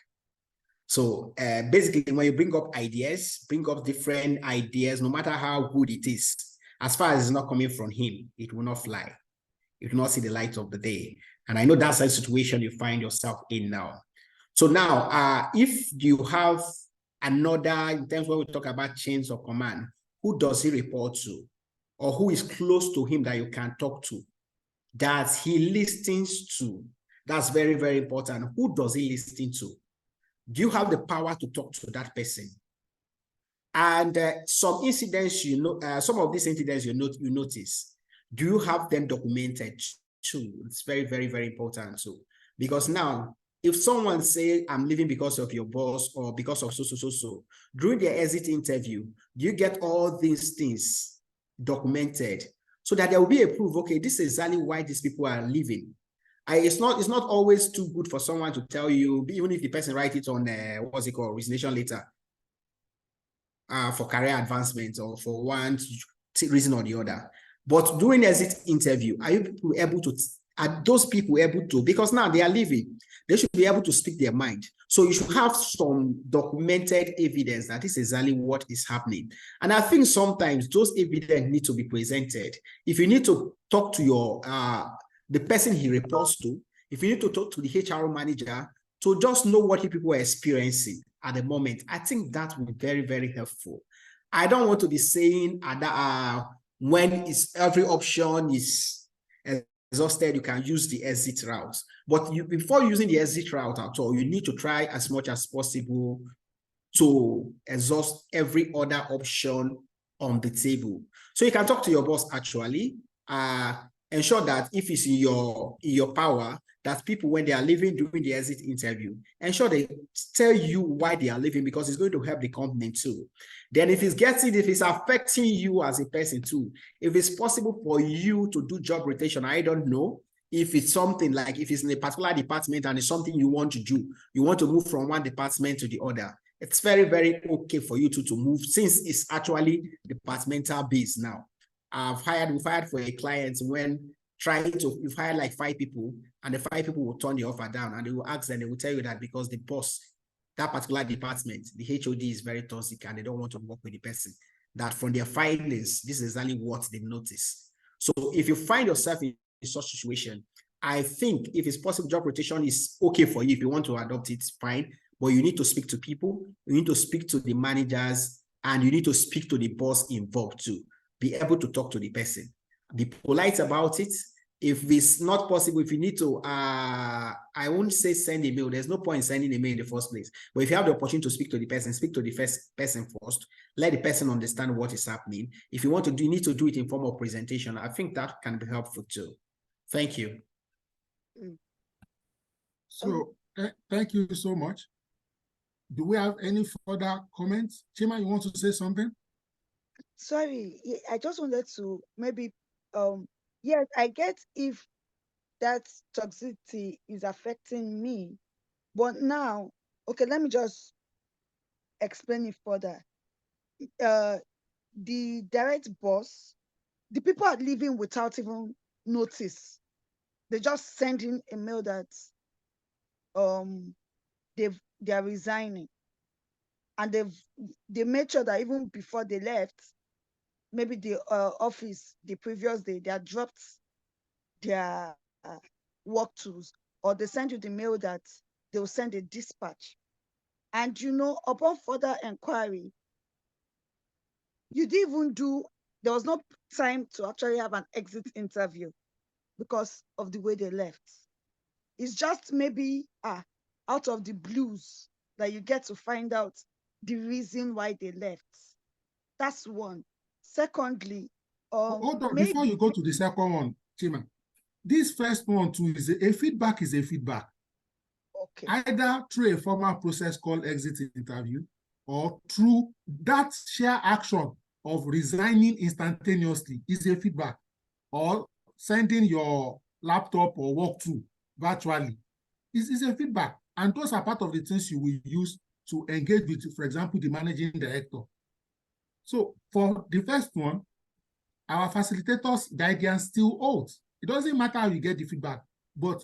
So basically, when you bring up ideas, bring up different ideas, no matter how good it is, as far as it's not coming from him, it will not fly. It will not see the light of the day. And I know that's a situation you find yourself in now. So now, if you have another, in terms when we talk about chains of command, who does he report to? Or who is close to him that you can talk to? That he listens to? That's very, very important. Who does he listen to? Do you have the power to talk to that person? And some incidents, some of these incidents you notice, do you have them documented too? It's very, very, very important too. Because now, if someone say, I'm leaving because of your boss or because of so, during their exit interview, do you get all these things documented so that there will be a proof, okay, this is exactly why these people are leaving. It's not always too good for someone to tell you, even if the person writes it on what's it called, resignation letter for career advancement or for one reason or the other. But during exit interview, are those people able to, because now they are leaving, they should be able to speak their mind. So you should have some documented evidence that this is exactly what is happening. And I think sometimes those evidence need to be presented. If you need to talk to the person he reports to, if you need to talk to the HR manager to just know what people are experiencing at the moment, I think that would be very, very helpful. I don't want to be saying that when every option is exhausted, you can use the exit route. But before using the exit route at all, you need to try as much as possible to exhaust every other option on the table. So you can talk to your boss actually, ensure that if it's in your power, that people, when they are leaving during the exit interview, ensure they tell you why they are leaving, because it's going to help the company too. Then if it's affecting you as a person too, if it's possible for you to do job rotation, I don't know. If it's something like, if it's in a particular department and it's something you want to do, you want to move from one department to the other, it's very, very okay for you to move, since it's actually departmental based now. We've hired for a client when we've hired like 5 people, and the 5 people will turn the offer down, and they will ask them, they will tell you that because the boss, that particular department, the HOD is very toxic and they don't want to work with the person. That from their findings, this is exactly what they've noticed. So if you find yourself in such a situation, I think if it's possible, job rotation is okay for you. If you want to adopt it, fine. But you need to speak to people, you need to speak to the managers, and you need to speak to the boss involved too. Be able to talk to the person. Be polite about it. If it's not possible, if you need to, I won't say send a mail. There's no point in sending a mail in the first place. But if you have the opportunity to speak to the person, speak to the first person first. Let the person understand what is happening. If you want to do, you need to do it in form of presentation. I think that can be helpful too. Thank you. So thank you so much. Do we have any further comments? Chima, you want to say something? Sorry, I just wanted to maybe, yes, I get if that toxicity is affecting me, but now, okay, let me just explain it further. The direct boss, the people are leaving without even notice. They just send in a mail that they are resigning, and they made sure that even before they left, maybe the office the previous day, they had dropped their work tools, or they send you the mail that they will send a dispatch. And upon further inquiry, you didn't even there was no time to actually have an exit interview because of the way they left. It's just maybe out of the blues that you get to find out the reason why they left. That's one. Secondly, hold on, before you go to the second one, Chima, this first one too is a feedback is a feedback. Okay. Either through a formal process called exit interview, or through that sheer action of resigning instantaneously is a feedback, or sending your laptop or walkthrough virtually is a feedback. And those are part of the things you will use to engage with, for example, the managing director. So for the first one, our facilitators' guidance still holds. It doesn't matter how you get the feedback, but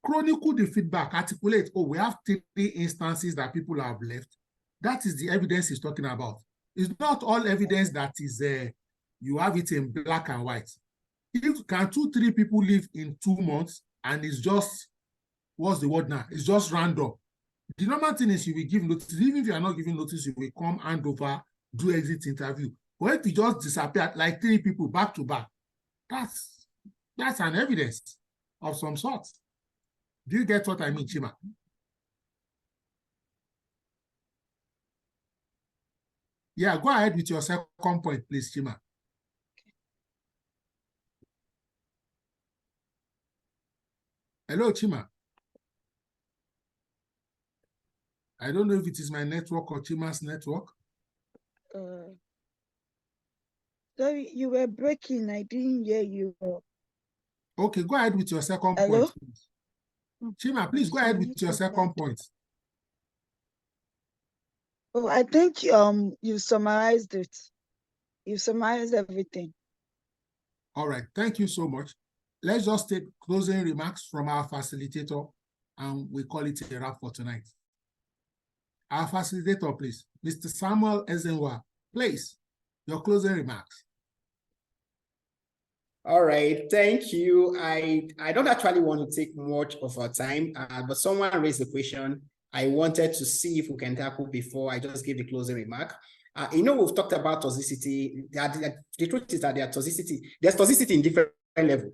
chronicle the feedback, articulate, we have 3 instances that people have left. That is the evidence he's talking about. It's not all evidence that is, you have it in black and white. If can 2-3 people live in 2 months and it's just, what's the word now? It's just random. The normal thing is you will give notice. Even if you are not giving notice, you will come hand over, do exit interview. But if you just disappear like 3 people back to back, that's an evidence of some sort. Do you get what I mean, Chima? Yeah, go ahead with your second point, please, Chima. Hello, Chima. I don't know if it is my network or Chima's network. Sorry, you were breaking. I didn't hear you. Okay, go ahead with your second Hello? point, please. Chima, please go ahead with your second point. Oh, I think you summarized it. You summarized everything. All right, thank you so much. Let's just take closing remarks from our facilitator, and we call it a wrap for tonight. Our facilitator, please. Mr. Samuel Ezenwa, please, your closing remarks. All right, thank you. I don't actually want to take much of our time, but someone raised the question I wanted to see if we can tackle before I just give the closing remark. We've talked about toxicity. The truth is that there's toxicity in different levels.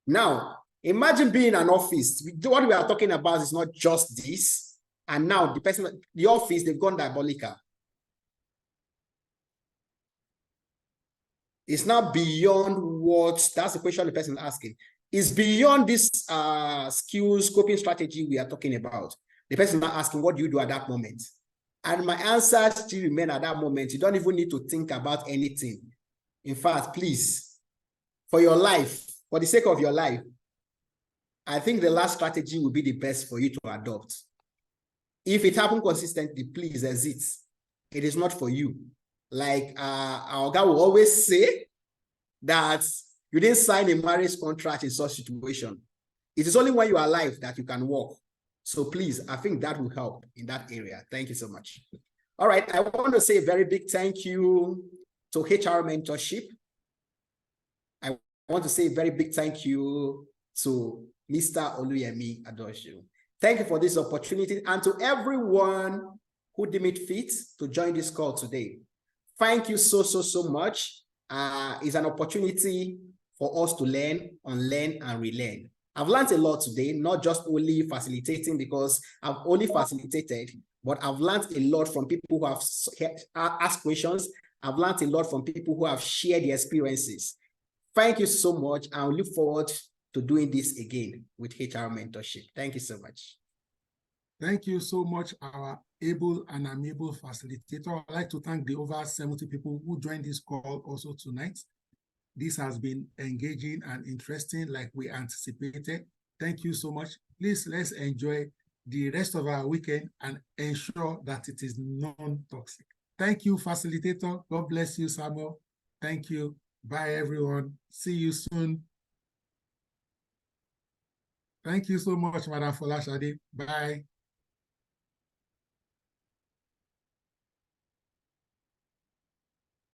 Now, imagine being in an office. What we are talking about is not just this. And now the office, they've gone diabolical. It's now beyond that's the question the person is asking. It's beyond this skills scoping strategy we are talking about. The person is not asking, what do you do at that moment? And my answer still remains at that moment. You don't even need to think about anything. In fact, please, for your life, for the sake of your life, I think the last strategy will be the best for you to adopt. If it happens consistently, please exit. It is not for you. Like our guy will always say that you didn't sign a marriage contract in such situation. It is only when you are alive that you can walk. So please, I think that will help in that area. Thank you so much. All right, I want to say a very big thank you to HR Mentorship. I want to say a very big thank you to Mr. Oluyemi Adoshu. Thank you for this opportunity, and to everyone who deemed it fit to join this call today. Thank you so much. It's an opportunity for us to learn, unlearn, and relearn. I've learned a lot today, not just only facilitating because I've only facilitated, but I've learned a lot from people who have asked questions. I've learned a lot from people who have shared their experiences. Thank you so much. I look forward to doing this again with HR Mentorship. Thank you so much. Thank you so much, our able and amiable facilitator. I'd like to thank the over 70 people who joined this call also tonight. This has been engaging and interesting like we anticipated. Thank you so much. Please, let's enjoy the rest of our weekend and ensure that it is non-toxic. Thank you, facilitator. God bless you, Samuel. Thank you. Bye, everyone. See you soon. Thank you so much, Madam Folashade. Bye.